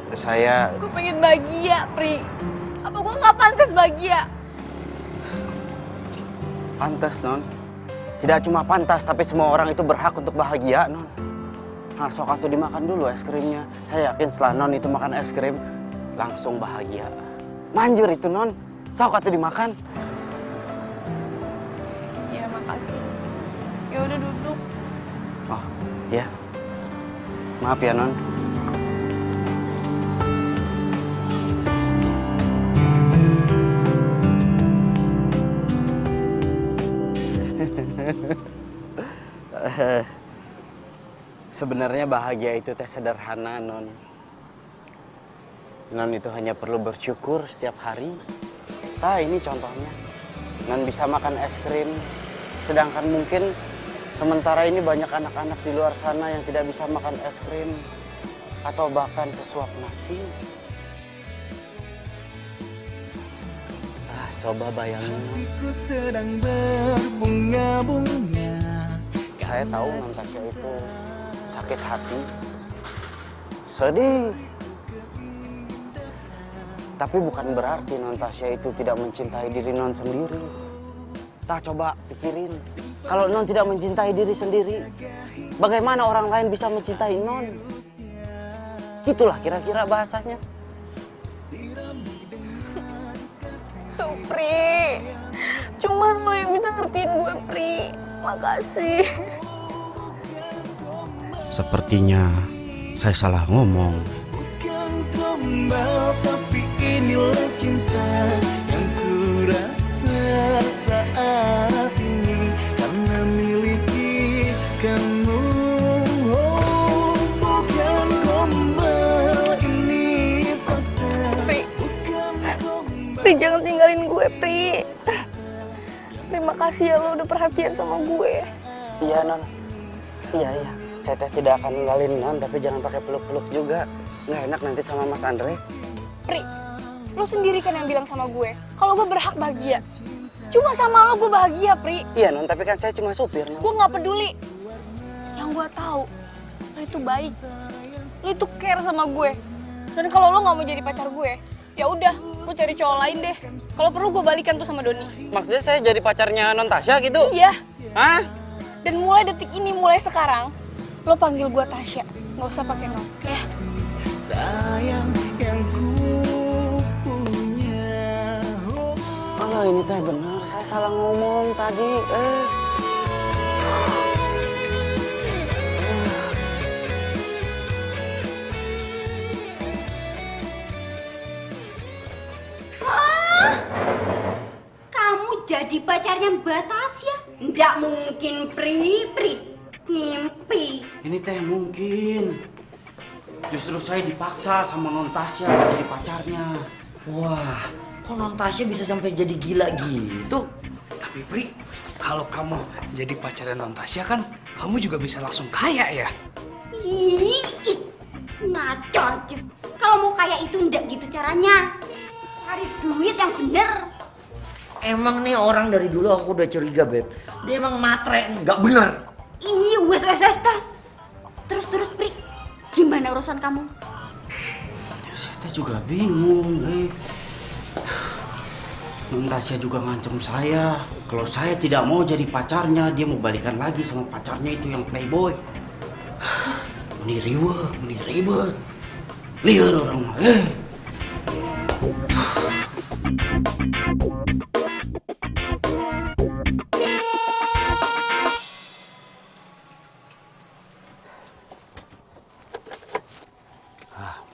S9: Gue pengen bahagia, Pri. Apa gue nggak pantas bahagia?
S8: Pantas, Non. Tidak cuma pantas, tapi semua orang itu berhak untuk bahagia, Non. Nah, sok atuh dimakan dulu es krimnya. Saya yakin setelah Non itu makan es krim, langsung bahagia. Manjur itu, Non. Sok atuh dimakan.
S9: Ya, makasih. Ya udah duduk.
S8: Oh, ya. Maaf ya, Non. Sebenarnya bahagia itu teh sederhana, Non. Non itu hanya perlu bersyukur setiap hari. Nah, ini contohnya. Non bisa makan es krim, sedangkan mungkin sementara ini banyak anak-anak di luar sana yang tidak bisa makan es krim atau bahkan sesuap nasi. Ah, coba bayangin.
S12: Hatiku sedang berbunga-bunga.
S8: Saya tahu Non Tasya itu sakit hati, sedih. Tapi bukan berarti Non Tasya itu tidak mencintai diri Non sendiri. Tak coba pikirin, kalau Non tidak mencintai diri sendiri, bagaimana orang lain bisa mencintai Non? Itulah kira-kira bahasanya.
S9: Supri, cuman lo yang bisa ngertiin gue, Pri. Makasih.
S6: Sepertinya saya salah ngomong.
S12: Bukan gombal, tapi inilah cinta yang ku rasa saat ini karena miliki kamu. Oh, bukan gombal, ini fakta.
S9: Pri, Pri jangan tinggalin gue, Pri. Terima kasih ya lo udah perhatian sama gue.
S8: Iya, Non. Iya. Saya teh tidak akan ninggalin Non, tapi jangan pakai peluk-peluk juga. Nggak enak nanti sama Mas Andre.
S9: Pri, lo sendiri kan yang bilang sama gue kalau gue berhak bahagia. Cuma sama lo gue bahagia, Pri.
S8: Iya, Non, tapi kan saya cuma supir, Non.
S9: Gue nggak peduli. Yang gue tahu, lo itu baik. Lo itu care sama gue. Dan kalau lo nggak mau jadi pacar gue, ya udah, gue cari cowok lain deh. Kalau perlu gue balikan tuh sama Doni.
S8: Maksudnya saya jadi pacarnya Non Tasya gitu?
S9: Iya.
S8: Hah?
S9: Dan mulai detik ini, mulai sekarang, lo panggil gue Tasya. Nggak usah pakai Non, ya.
S12: Sayang yang ku punya.
S8: Kalau ini teh benar, saya salah ngomong tadi.
S5: Kamu jadi pacarnya Mbak Tasya? Nggak mungkin, Pri. Ngimpi.
S6: Ini teh mungkin. Justru saya dipaksa sama Non Tasya jadi pacarnya.
S4: Wah, kok Non Tasya bisa sampai jadi gila gitu?
S3: Tapi Pri, kalau kamu jadi pacarnya Non Tasya kan, kamu juga bisa langsung kaya ya?
S5: Ih, ngaco aja. Kalau mau kaya itu ndak gitu caranya. Cari duit yang bener.
S4: Emang nih orang dari dulu aku udah curiga, Beb. Dia emang matre, nggak bener.
S5: Ih, wes dah. Terus, Pri. Gimana urusan kamu?
S6: Saya juga bingung, Non Tasya juga ngancem saya. Kalau saya tidak mau jadi pacarnya, dia mau balikan lagi sama pacarnya itu yang playboy. Meni ribet. Liar orang mah,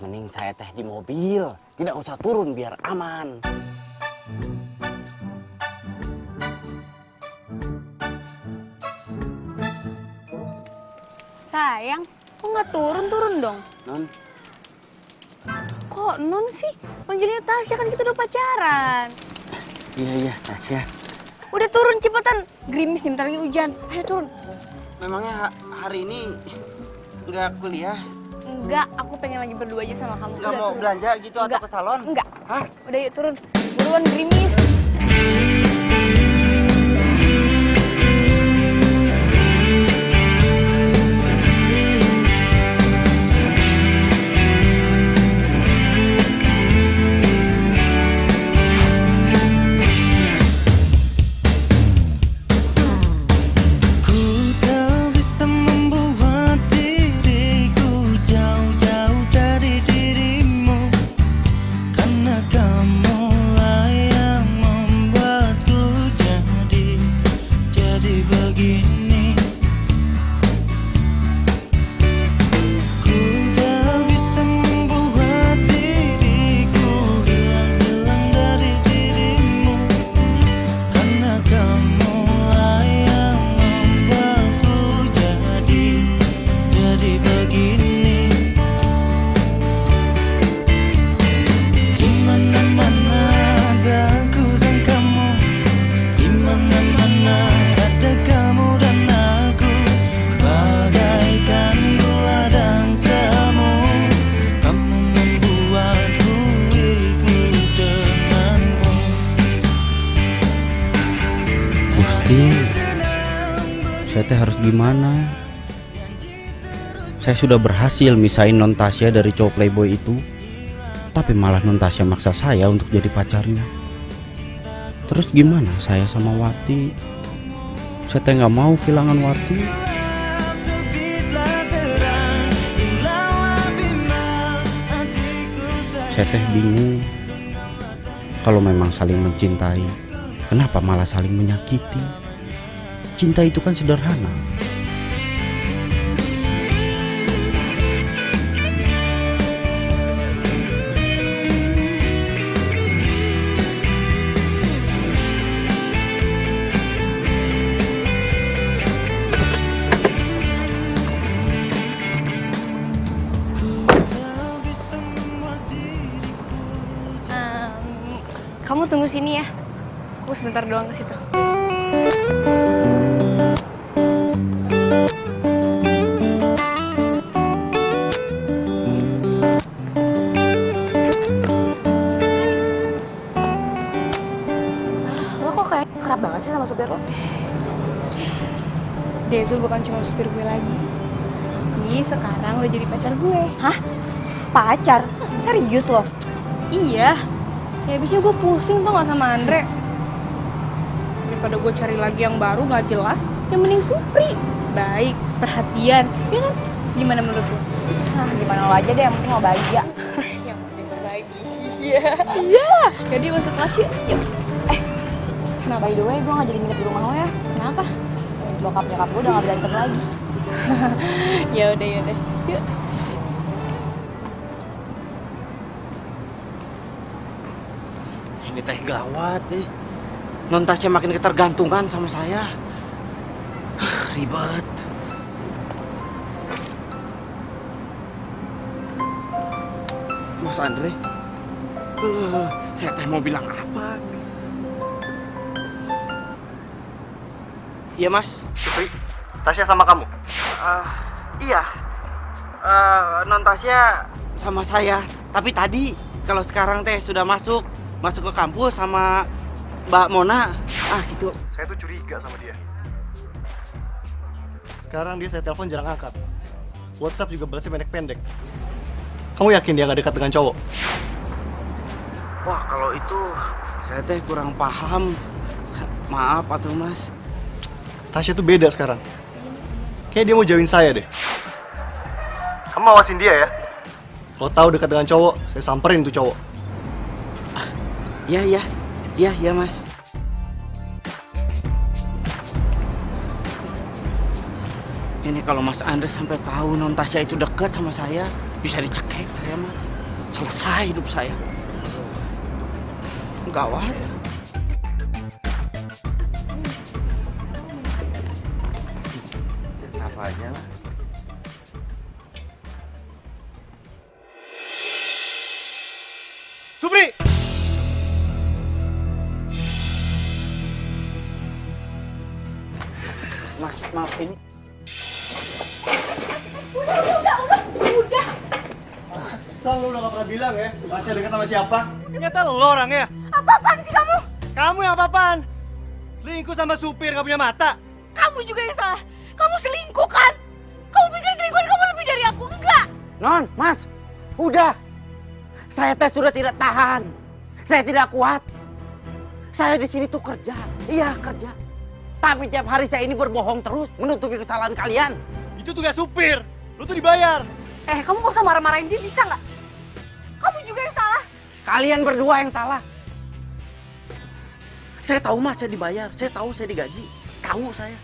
S8: Mending saya teh di mobil, tidak usah turun biar aman.
S9: Sayang, kok nggak turun dong?
S8: Non,
S9: Kok Non sih? Panggilnya Tasya, kan kita udah pacaran.
S8: iya Tasya.
S9: Udah turun cepetan. Gerimis nih, bentar lagi hujan. Ayo turun.
S1: Memangnya hari ini nggak kuliah?
S9: Enggak, aku pengen lagi berdua aja sama kamu.
S1: Nggak
S9: Udah,
S1: mau
S9: turun.
S1: belanja gitu atau ke salon?
S9: Enggak.
S1: Hah?
S9: Udah yuk turun. Buruan gerimis.
S12: Ku tak bisa membuat diriku jauh-jauh dari dirimu, karena kamulah yang membuatku jadi begini. Ku tak bisa membuat diriku hilang dari dirimu, karena kamulah yang membuatku jadi begini. Di mana-mana ada aku dan kamu, di mana-mana ada kamu dan aku, bagaikan gula dan semu. Kamu membuatku ikut denganmu.
S6: Gusti, saya teh harus gimana? Saya sudah berhasil misahin non Tasya dari cowok playboy itu, tapi malah non Tasya maksa saya untuk jadi pacarnya. Terus gimana saya sama Wati? Saya teh nggak mau kehilangan Wati. Saya teh bingung. Kalau memang saling mencintai, kenapa malah saling menyakiti? Cinta itu kan sederhana.
S9: Kamu tunggu sini ya. Aku sebentar doang ke situ.
S10: Lo kok kayak kerap banget sih sama supir lo?
S9: Dia itu bukan cuma supir gue lagi. Tapi sekarang udah jadi pacar gue.
S10: Hah? Pacar? Serius lo?
S9: Iya. Ya abisnya gue pusing tuh gak sama Andre. Daripada gue cari lagi yang baru gak jelas, yang mending Supri. Baik, perhatian, ya kan? Gimana menurut lo?
S10: Nah, gimana lo aja deh, yang penting lo bahagia.
S9: Yang penting bahagia. Iya. Jadi masuk kelas yuk. Yuk.
S10: Nah, by the way, gue gak jadi nginep di rumah lo ya.
S9: Kenapa?
S10: Bokap nyokap gue udah gak berantem lagi.
S9: Ya udah. Yuk.
S1: Ini teh gawat nih. Non Tasya makin ketergantungan sama saya. Ribet. Mas Andre, loh, saya teh mau bilang apa? Iya mas.
S7: Supri, Tasya sama kamu?
S1: Iya. Non Tasya sama saya. Tapi tadi, kalau sekarang teh sudah masuk ke kampus sama Mbak Mona. Gitu.
S7: Saya tuh curiga sama dia. Sekarang dia saya telepon jarang angkat. WhatsApp juga balasnya pendek-pendek. Kamu yakin dia gak dekat dengan cowok?
S1: Wah, kalau itu saya teh kurang paham. Maaf atuh mas.
S7: Tasya tuh beda sekarang. Kayaknya dia mau jauhin saya deh. Kamu awasin dia ya. Kalau tahu dekat dengan cowok, saya samperin tuh cowok.
S1: Iya mas. Ini kalau Mas Andre sampai tahu non Tasya itu dekat sama saya, bisa dicekek saya mah. Selesai hidup saya. Gawat. Apa aja lah.
S7: Supri!
S8: maaf ini.
S14: Udah.
S7: Asal lu udah gak pernah bilang ya, Tasya dekat sama siapa? Ternyata lo orangnya.
S14: Apa-apaan sih kamu?
S7: Kamu yang apa-apaan? Selingkuh sama supir gak punya mata.
S14: Kamu juga yang salah. Kamu selingkuh kan? Kamu pikir selingkuhan kamu lebih dari aku? Enggak.
S8: Non, Mas, udah. Saya teh sudah tidak tahan. Saya tidak kuat. Saya di sini tuh kerja. Iya, kerja. Tapi tiap hari saya ini berbohong terus menutupi kesalahan kalian.
S7: Itu tugas supir. Lu tuh dibayar.
S14: Kamu gak usah marah-marahin dia, bisa nggak? Kamu juga yang salah.
S8: Kalian berdua yang salah.
S1: Saya tahu Mas, saya dibayar. Saya tahu saya digaji. Tahu saya.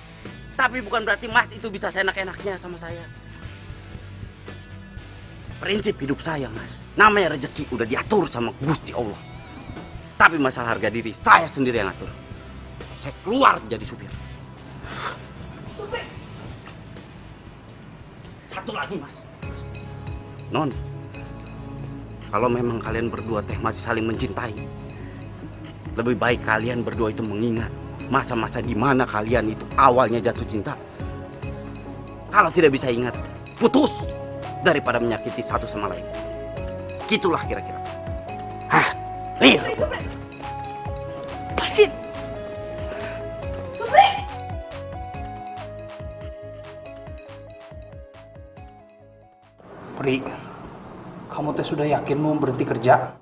S1: Tapi bukan berarti Mas itu bisa seenak-enaknya sama saya. Prinsip hidup saya, Mas. Namanya rezeki udah diatur sama Gusti Allah. Tapi masalah harga diri, saya sendiri yang atur. Saya keluar jadi supir.
S14: Supir.
S1: Satu lagi, Mas. Non, kalau memang kalian berdua teh masih saling mencintai, lebih baik kalian berdua itu mengingat masa-masa di mana kalian itu awalnya jatuh cinta. Kalau tidak bisa ingat, putus daripada menyakiti satu sama lain. Gitulah kira-kira. Hah, lihat.
S14: Pasin. Supri.
S3: Pri, kamu teh sudah yakin mau berhenti kerja?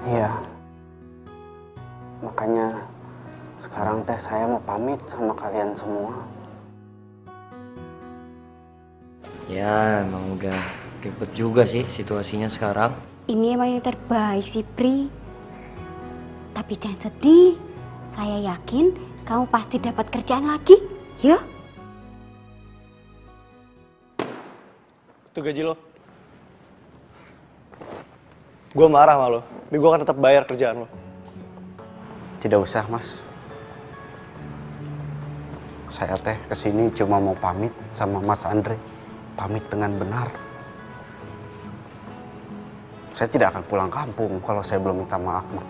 S8: Iya. Makanya sekarang teh saya mau pamit sama kalian semua.
S4: Ya, emang udah ribet juga sih situasinya sekarang.
S5: Ini emang yang terbaik sih, Pri. Tapi jangan sedih. Saya yakin kamu pasti dapat kerjaan lagi. Yuk.
S7: Itu gaji lo. Gue marah sama lo, tapi gue akan tetap bayar kerjaan lo.
S8: Tidak usah, Mas. Saya teh kesini cuma mau pamit sama Mas Andre. Pamit dengan benar. Saya tidak akan pulang kampung kalau saya belum minta maaf, Mas.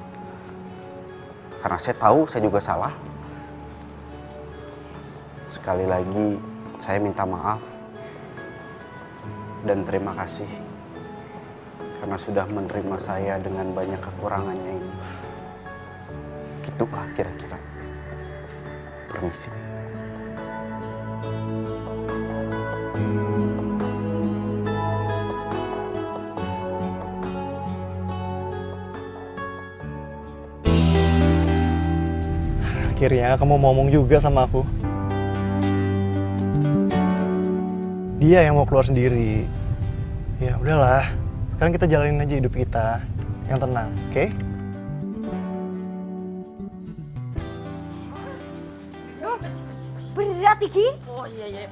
S8: Karena saya tahu saya juga salah. Sekali lagi, saya minta maaf. Dan terima kasih. Karena sudah menerima saya dengan banyak kekurangannya ini. Gitulah kira-kira. Permisi.
S7: Akhirnya kamu mau ngomong juga sama aku. Dia yang mau keluar sendiri. Ya udahlah, sekarang kita jalanin aja hidup kita yang tenang, oke?
S5: Berat, Iki.
S4: Oh iya.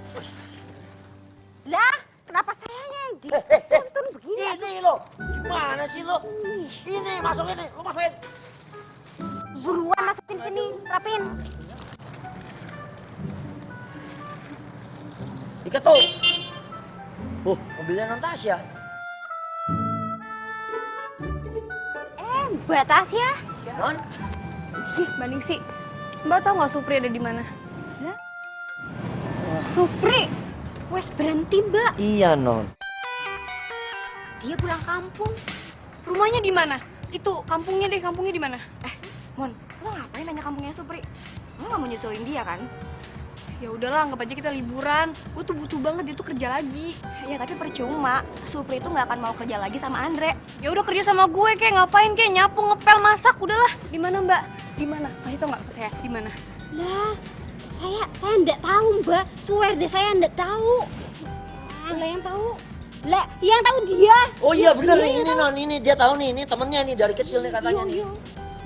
S5: Lah, kenapa sayanya yang dituntun begini?
S4: Ini lo, gimana sih lo? Ini, masukin nih, lo masukin.
S5: Buruan masukin sini, rapin.
S4: Ikat tuh. Mobilnya non Tasya.
S5: Mbak Tasya.
S4: Non?
S9: Mbak Ningsi, Mbak tahu nggak Supri ada di mana?
S5: Supri, wes berhenti Mbak.
S4: Iya non.
S5: Dia pulang kampung.
S9: Rumahnya di mana? Itu kampungnya di mana?
S10: Mon, lo ngapain nanya kampungnya Supri? Lo gak mau nyusulin dia kan?
S9: Ya udahlah, anggap aja kita liburan. Gue tuh butuh banget dia tuh kerja lagi.
S10: Ya tapi percuma, Supri itu gak akan mau kerja lagi sama Andre.
S9: Ya udah kerja sama gue, kayak ngapain, kayak nyapu, ngepel, masak, udahlah. Di mana Mbak? Di mana? Kasih tau nggak ke saya? Di mana?
S5: Lah, saya enggak tahu Mbak. Swear deh saya enggak tahu. Lah yang tahu. Lah, yang tahu dia.
S4: Oh iya bener nih, ini non, ini dia tahu nih, ini temennya nih dari kecil nih katanya nih.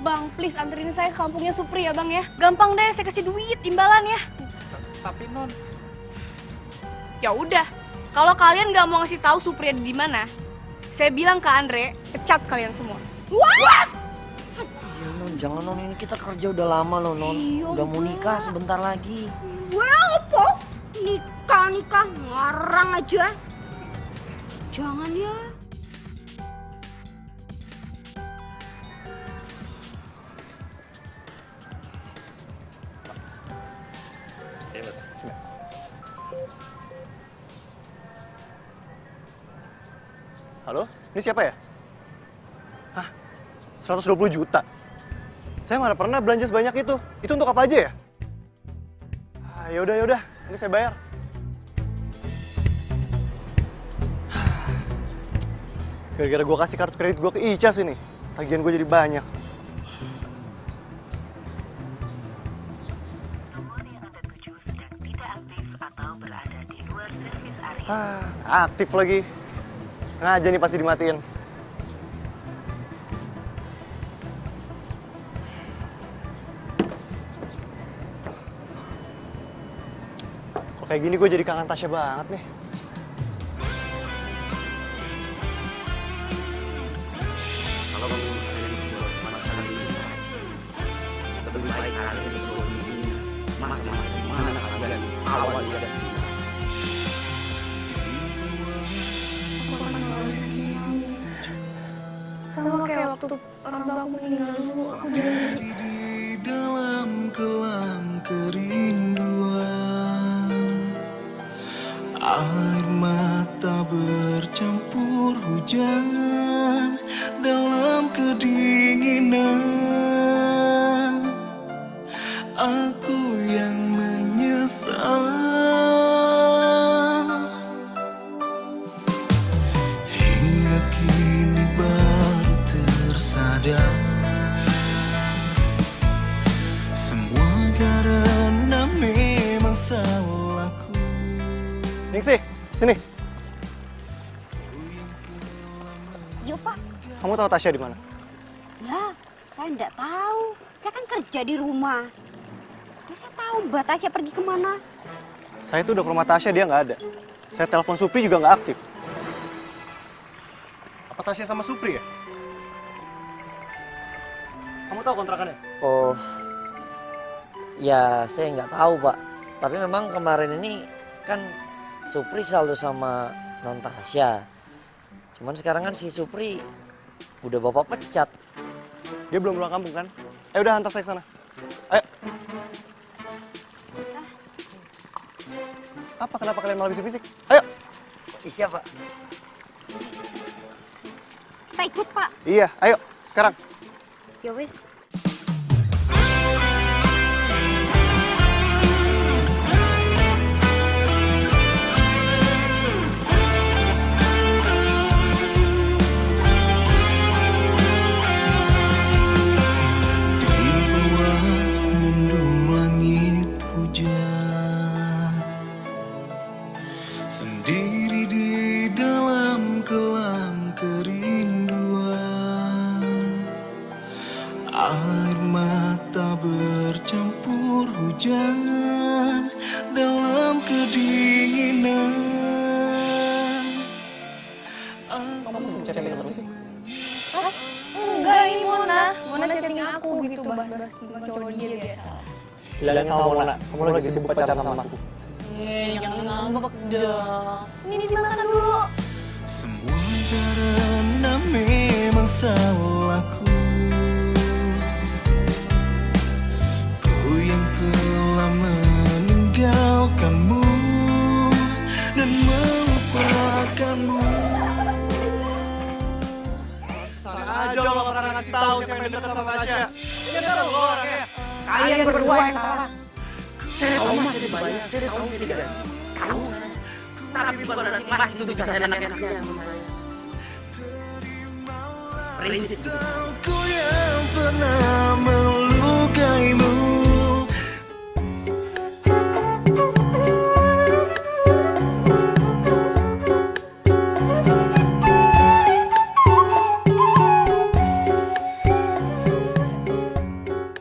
S9: Bang, please anterin saya ke kampungnya Supri ya Bang ya. Gampang deh, saya kasih duit, imbalan ya.
S3: Tapi non,
S9: ya udah, kalau kalian nggak mau ngasih tahu Supri ada di mana, saya bilang ke Andre, pecat kalian semua.
S5: What?
S4: Ya non, jangan non, ini kita kerja udah lama loh non. Udah mau nikah sebentar lagi.
S5: Wah, apa? Nikah ngarang aja. Jangan ya.
S7: Halo, ini siapa ya? Hah? 120 juta? Saya mana pernah belanja sebanyak itu. Itu untuk apa aja ya? Ah, yaudah. Ini saya bayar. Gara-gara gue kasih kartu kredit gue ke Icas ini. Tagihan gue jadi banyak. Aktif lagi. Sengaja nih pasti dimatiin. Kok kayak gini gue jadi kangen Tasya banget nih.
S1: Kalau kamu masalah ini, lebih baik kalian itu masa-masa gimana kalian awal dia.
S9: Sama kayak waktu orang tua aku meninggal dulu, aku jadi
S12: di dalam kelam kerinduan, air mata bercampur hujan dalam kedinginan. Aku yang menyesal hingga kini baru tersadar, semua karena memang salahku.
S7: Ningsih, sini.
S5: Yuk Pak.
S7: Kamu tahu Tasya di mana?
S5: Lah, saya enggak tahu. Saya kan kerja di rumah. Terus saya tahu Mbak Tasya pergi kemana.
S7: Saya tuh udah ke rumah Tasya, dia nggak ada. Saya telepon Supri juga nggak aktif. Apa Tasya sama Supri ya? Kamu tahu kontrakannya?
S4: Oh, ya saya nggak tahu Pak. Tapi memang kemarin ini kan Supri selalu sama Non Tasya. Cuman sekarang kan si Supri udah bapak pecat.
S7: Dia belum pulang kampung kan? Udah hantar saya ke sana. Ayo. Apa kenapa kalian malah bisik-bisik? Ayo.
S4: Siap Pak.
S5: Kita ikut Pak.
S7: Iya, ayo sekarang.
S5: Ya wis.
S12: Sendiri di dalam kelam kerinduan, air mata bercampur hujan dalam kedinginan.
S7: Kamu masih chatting terus sih?
S9: enggak, ini Mona chatting aku gitu, bahas-bahas tentang cowok dia biasa.
S7: Bilangin sama Mona, kamu lagi sibuk pacaran sama aku.
S9: Jangan ngambek dong. Ini dimakan dulu.
S12: Semua karena memang salahku, ku yang telah meninggalkanmu dan melupakanmu.
S7: Sana aja lo gak pernah ngasih tahu siapa yang dekat sama Tasya. Ini kan lo orangnya.
S1: Kalian berdua yang salah. Saya tahu masih banyak, saya tahu ini tidak tahu. Tapi bukan berarti Mas itu bisa saya enak-enaknya sama saya. Prinsip gitu.
S12: Ku yang pernah melukaimu.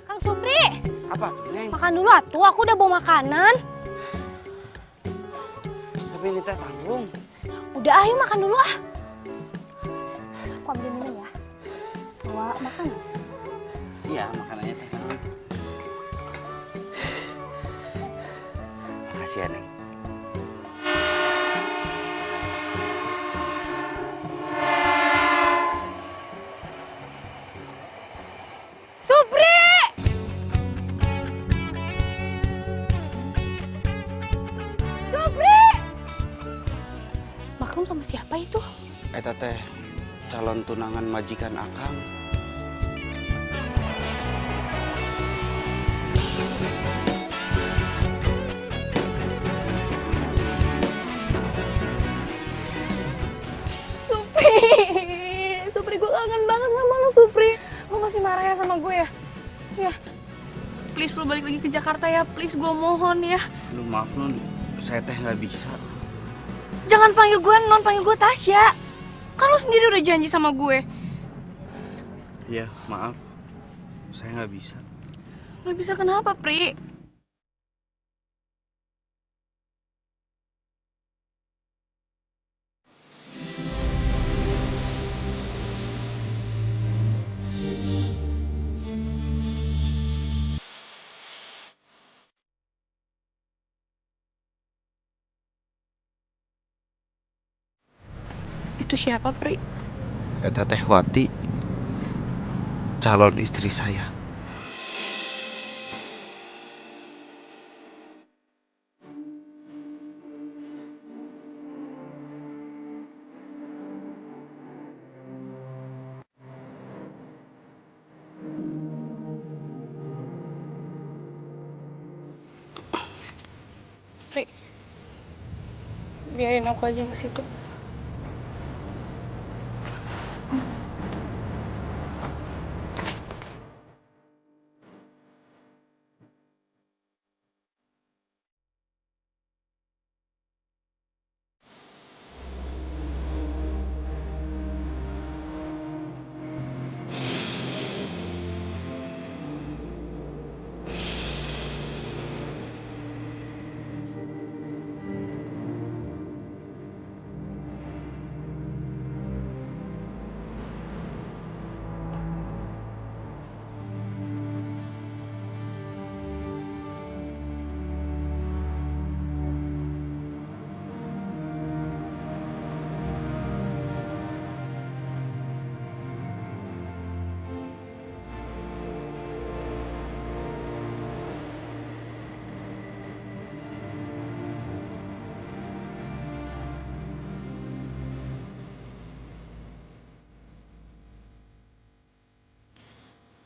S5: Kang Supri.
S1: Apa tuh, Neng?
S5: Makan dulu atuh, aku udah bawa makanan.
S1: Tapi ini teh tanggung.
S5: Udah ayo makan dulu ah. Aku ambil minum ya. Bawa makan.
S1: Iya, makanannya teh tanggung. Makasih ya, Neng.
S9: Supri! sama siapa itu?
S1: Eta teh calon tunangan majikan Akang.
S9: Supri, Supri gue kangen banget sama lo Supri. Lo masih marah ya sama gue ya? Ya, please lo balik lagi ke Jakarta ya, please gue mohon ya.
S1: Lu maaf Nun, saya teh nggak bisa.
S9: Jangan panggil gue Non, panggil gue Tasya. Kan lo sendiri udah janji sama gue.
S1: Iya, maaf. Saya nggak bisa.
S9: Gak bisa kenapa, Pri? Itu siapa, Pri?
S1: Eta teh Wati, calon istri saya.
S9: Pri, biarin aku aja ke situ.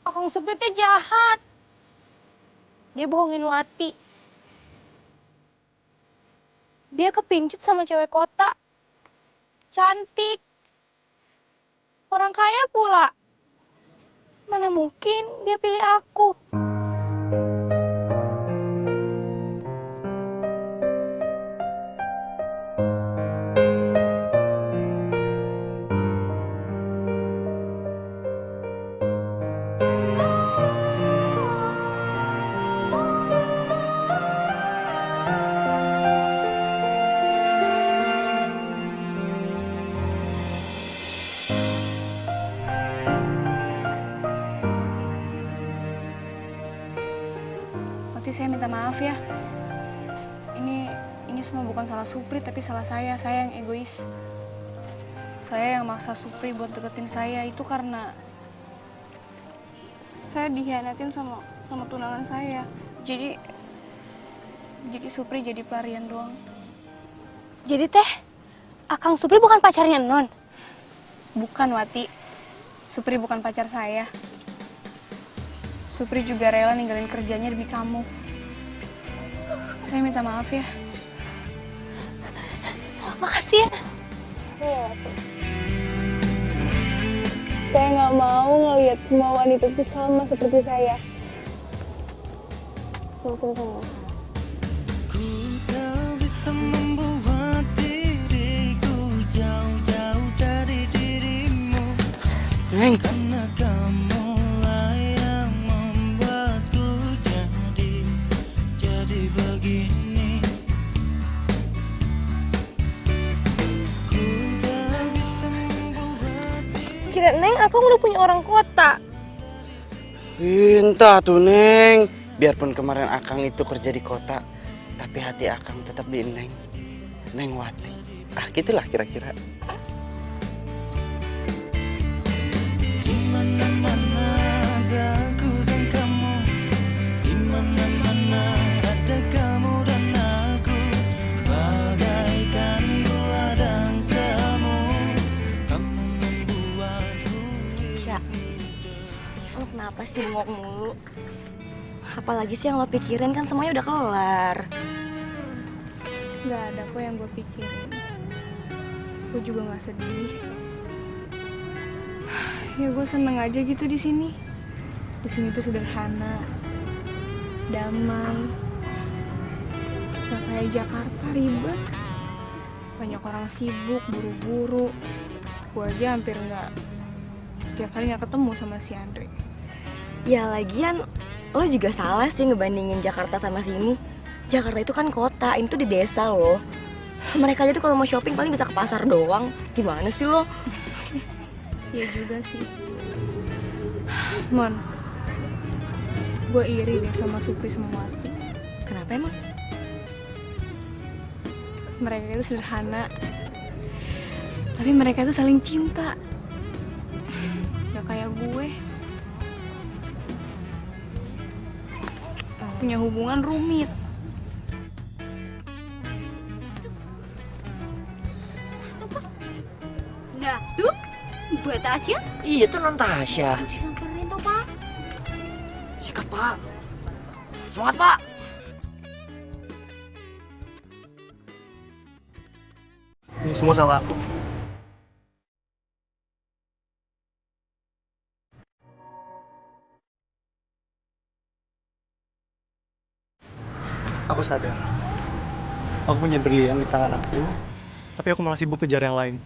S9: Akang Supri teh jahat. Dia bohongin Wati. Dia kepincut sama cewek kota. Cantik. Orang kaya pula. Mana mungkin dia pilih aku.
S15: Saya minta maaf ya. Ini semua bukan salah Supri, tapi salah saya. Saya yang egois. Saya yang maksa Supri buat deketin saya itu karena saya dikhianatin sama tunangan saya. Jadi Supri jadi pelarian doang.
S9: Jadi teh, Akang Supri bukan pacarnya Non?
S15: Bukan, Wati. Supri bukan pacar saya. Supri juga rela ninggalin kerjanya demi kamu. Saya minta maaf ya.
S9: Makasih ya. Saya nggak mau ngelihat semua wanita itu sama seperti saya. Maafin saya.
S12: Ku tak bisa membuat diriku jauh-jauh dari dirimu.
S1: Neng.
S12: Karena kamu begini.
S9: Kira Neng, Akang udah punya orang kota.
S1: Entah tuh Neng. Biarpun kemarin Akang itu kerja di kota, tapi hati Akang tetap di Neng. Neng Wati. Ah gitulah kira-kira.
S12: Di mana-mana ada aku dan kamu. Di mana-mana ada kamu dan aku, bagaikan gula dan
S10: Lo kenapa sih bengok mulu? Apalagi sih yang lo pikirin, kan semuanya udah kelar.
S15: Gak ada kok yang gue pikirin. Gue juga gak sedih. Ya gue seneng aja gitu di sini. Di sini tuh sederhana, damai. Gak kayak Jakarta ribet. Banyak orang sibuk, buru-buru. Gue aja hampir setiap hari gak ketemu sama si Andre.
S10: Ya lagian, lo juga salah sih ngebandingin Jakarta sama sini. Jakarta itu kan kota, ini tuh di desa loh. Mereka aja tuh kalau mau shopping paling bisa ke pasar doang. Gimana sih lo?
S15: Iya juga sih. Mon, gue iri deh sama Supri sama Wati.
S10: Kenapa emang?
S15: Mereka itu sederhana, tapi mereka itu saling cinta. Gak kayak gue. Punya hubungan rumit.
S5: Nah, tuh buat Tasya.
S4: Iya, itu non Tasya.
S5: Disamperin tuh, Pak.
S4: Sikat, Pak. Semangat, Pak.
S7: Ini semua salah aku. Aku sadar. Aku punya berlian di tangan aku, tapi aku malah sibuk kejar yang lain.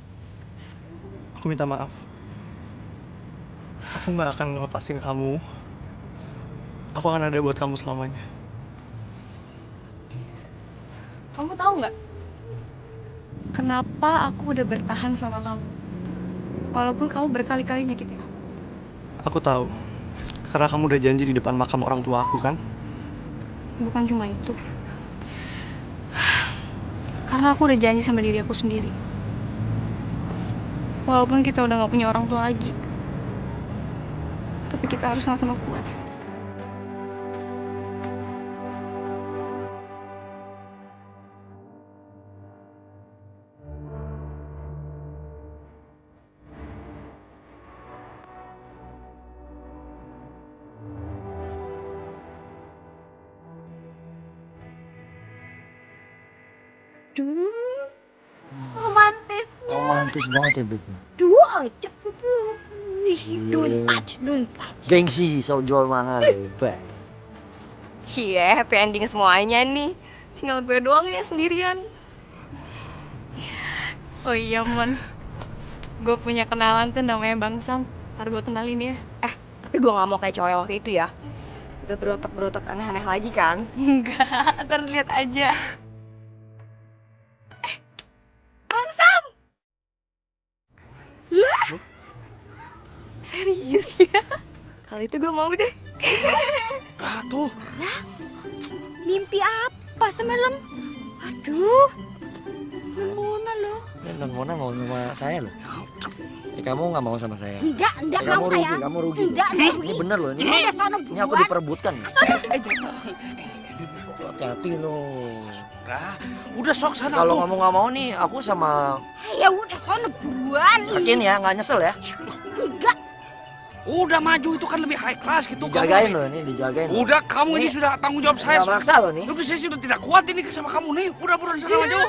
S7: Aku minta maaf. Aku nggak akan ngelepasin kamu. Aku akan ada buat kamu selamanya.
S15: Kamu tahu nggak? Kenapa aku udah bertahan sama kamu? Walaupun kamu berkali-kali nyakitin aku.
S7: Aku tahu. Karena kamu udah janji di depan makam orang tua aku, kan?
S15: Bukan cuma itu. Karena aku udah janji sama diri aku sendiri. Walaupun kita udah gak punya orang tua lagi. Tapi kita harus sama-sama kuat.
S5: Romantis.
S4: Romantis banget ya, Beb.
S5: Dua aja. Don't touch.
S4: Gengsi, so jual mahal. Beb.
S10: Cie, happy ending semuanya nih. Tinggal gue doang ya sendirian.
S15: Oh iya, Mon. Gue punya kenalan tuh namanya Bang Sam. Ntar gue kenalin ya.
S10: Tapi gue gak mau kayak cowok waktu itu ya. Udah berotak-berotak aneh-aneh lagi kan?
S15: Enggak, ntar lihat aja.
S10: Bang Sam! Lah? Serius ya? Kali itu gue mau deh.
S3: Ratu.
S5: Lah, mimpi apa semalam? Aduh, Mona loh.
S4: Non Mona mau sama saya loh. Kamu nggak mau sama saya?
S5: Enggak
S4: kamu
S5: mau
S4: rugi,
S5: saya.
S4: kamu rugi.
S5: Enggak rugi.
S4: Ini bener loh, ini.
S5: Udah, sono
S4: Ini aku
S5: buruan.
S4: diperebutkan. Hati-hati loh.
S3: Udah sok sana.
S4: Kalau kamu nggak mau nih, aku sama.
S5: Ya udah sono buruan.
S4: Yakin ya, nggak nyesel ya?
S5: Enggak.
S3: Udah maju itu kan lebih high class gitu.
S4: Dijagain
S3: kamu
S4: loh, ini dijagain. loh.
S3: Udah kamu ini sudah tanggung jawab saya.
S4: Nggak maksa loh nih.
S3: Udah saya sudah tidak kuat ini sama kamu nih. Udah buruan sana maju.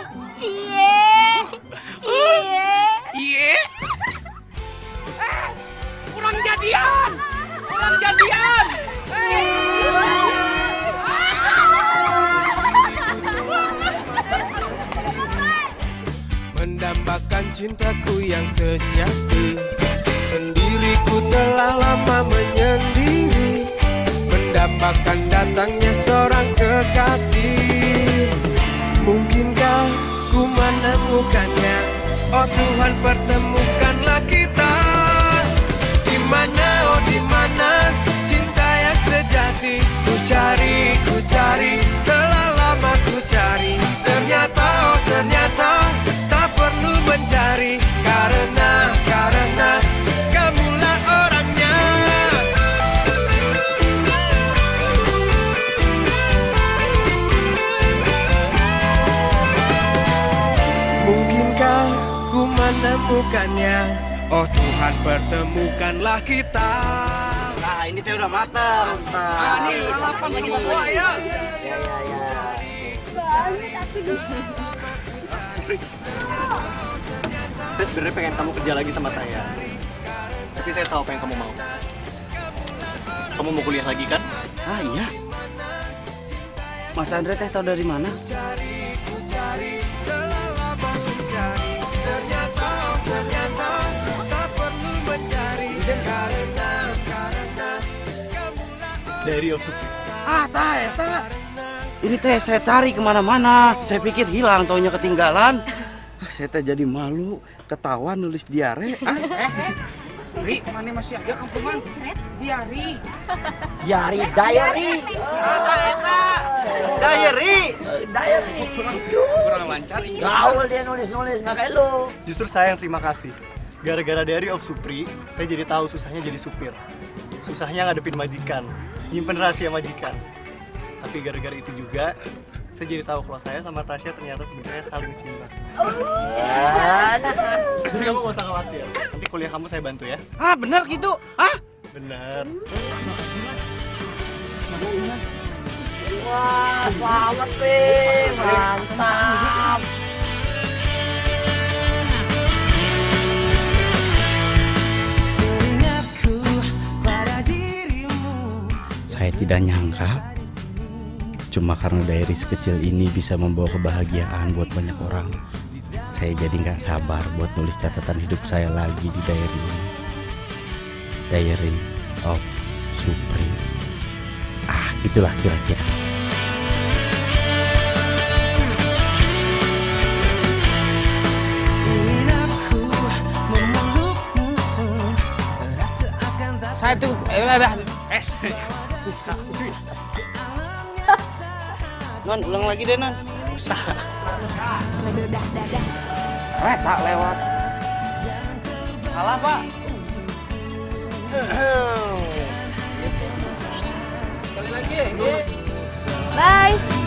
S3: Iya. Kurang jadian. Kurang jadian.
S16: Mendambakan cintaku yang sejati, sendiriku telah lama menyendiri, mendambakan datangnya seorang kekasih. Mungkinkah ku menemukannya? Oh Tuhan, pertemukanlah kita. Di mana, oh di mana cinta yang sejati? Ku cari, telah lama ku cari. Ternyata, oh ternyata tak perlu mencari, karena kamulah orangnya. Mungkinkah ku menemukannya? Oh Tuhan, pertemukanlah kita.
S1: ini teh udah matang.
S3: Nih, lalapan sama gua ya.
S4: Ya.
S7: Saya sebenarnya pengen kamu kerja lagi sama saya. Tapi saya tahu apa yang kamu mau. Kamu mau kuliah lagi kan?
S1: Ah iya. Mas Andre teh tahu dari mana?
S7: Dari Yosuke.
S1: Ah, eta. Ini teh saya cari kemana-mana. Saya pikir hilang, taunya ketinggalan. Saya teh jadi malu, ketawa nulis diare.
S3: Ri, mana masih ada kampungan? Diari.
S4: Diary.
S1: Eta. Diary.
S3: Kurang lancar.
S4: Gaul dia nulis nggak kayak lu.
S7: Justru saya yang terima kasih. Gara-gara Diary of Supri, saya jadi tahu susahnya jadi supir. Susahnya ngadepin majikan, nyimpen rahasia majikan. Tapi gara-gara itu juga, saya jadi tahu kalau saya sama Tasya ternyata sebenarnya saling cinta. Jadi kamu gak usah khawatir. Nanti kuliah kamu saya bantu ya.
S1: Ah, benar gitu? Ah?
S7: Bener.
S4: Wah, selamat Pim. Mantap.
S6: Saya tidak nyangka, cuma karena diary sekecil ini bisa membawa kebahagiaan buat banyak orang. Saya jadi nggak sabar buat nulis catatan hidup saya lagi di diary ini. Diary of Supri. Ah, itulah kira-kira.
S3: Satu,
S1: Non, ulang lagi deh, Non.
S15: Udah.
S1: Reta lewat. Salah, Pak.
S3: Sekali lagi.
S15: Bye.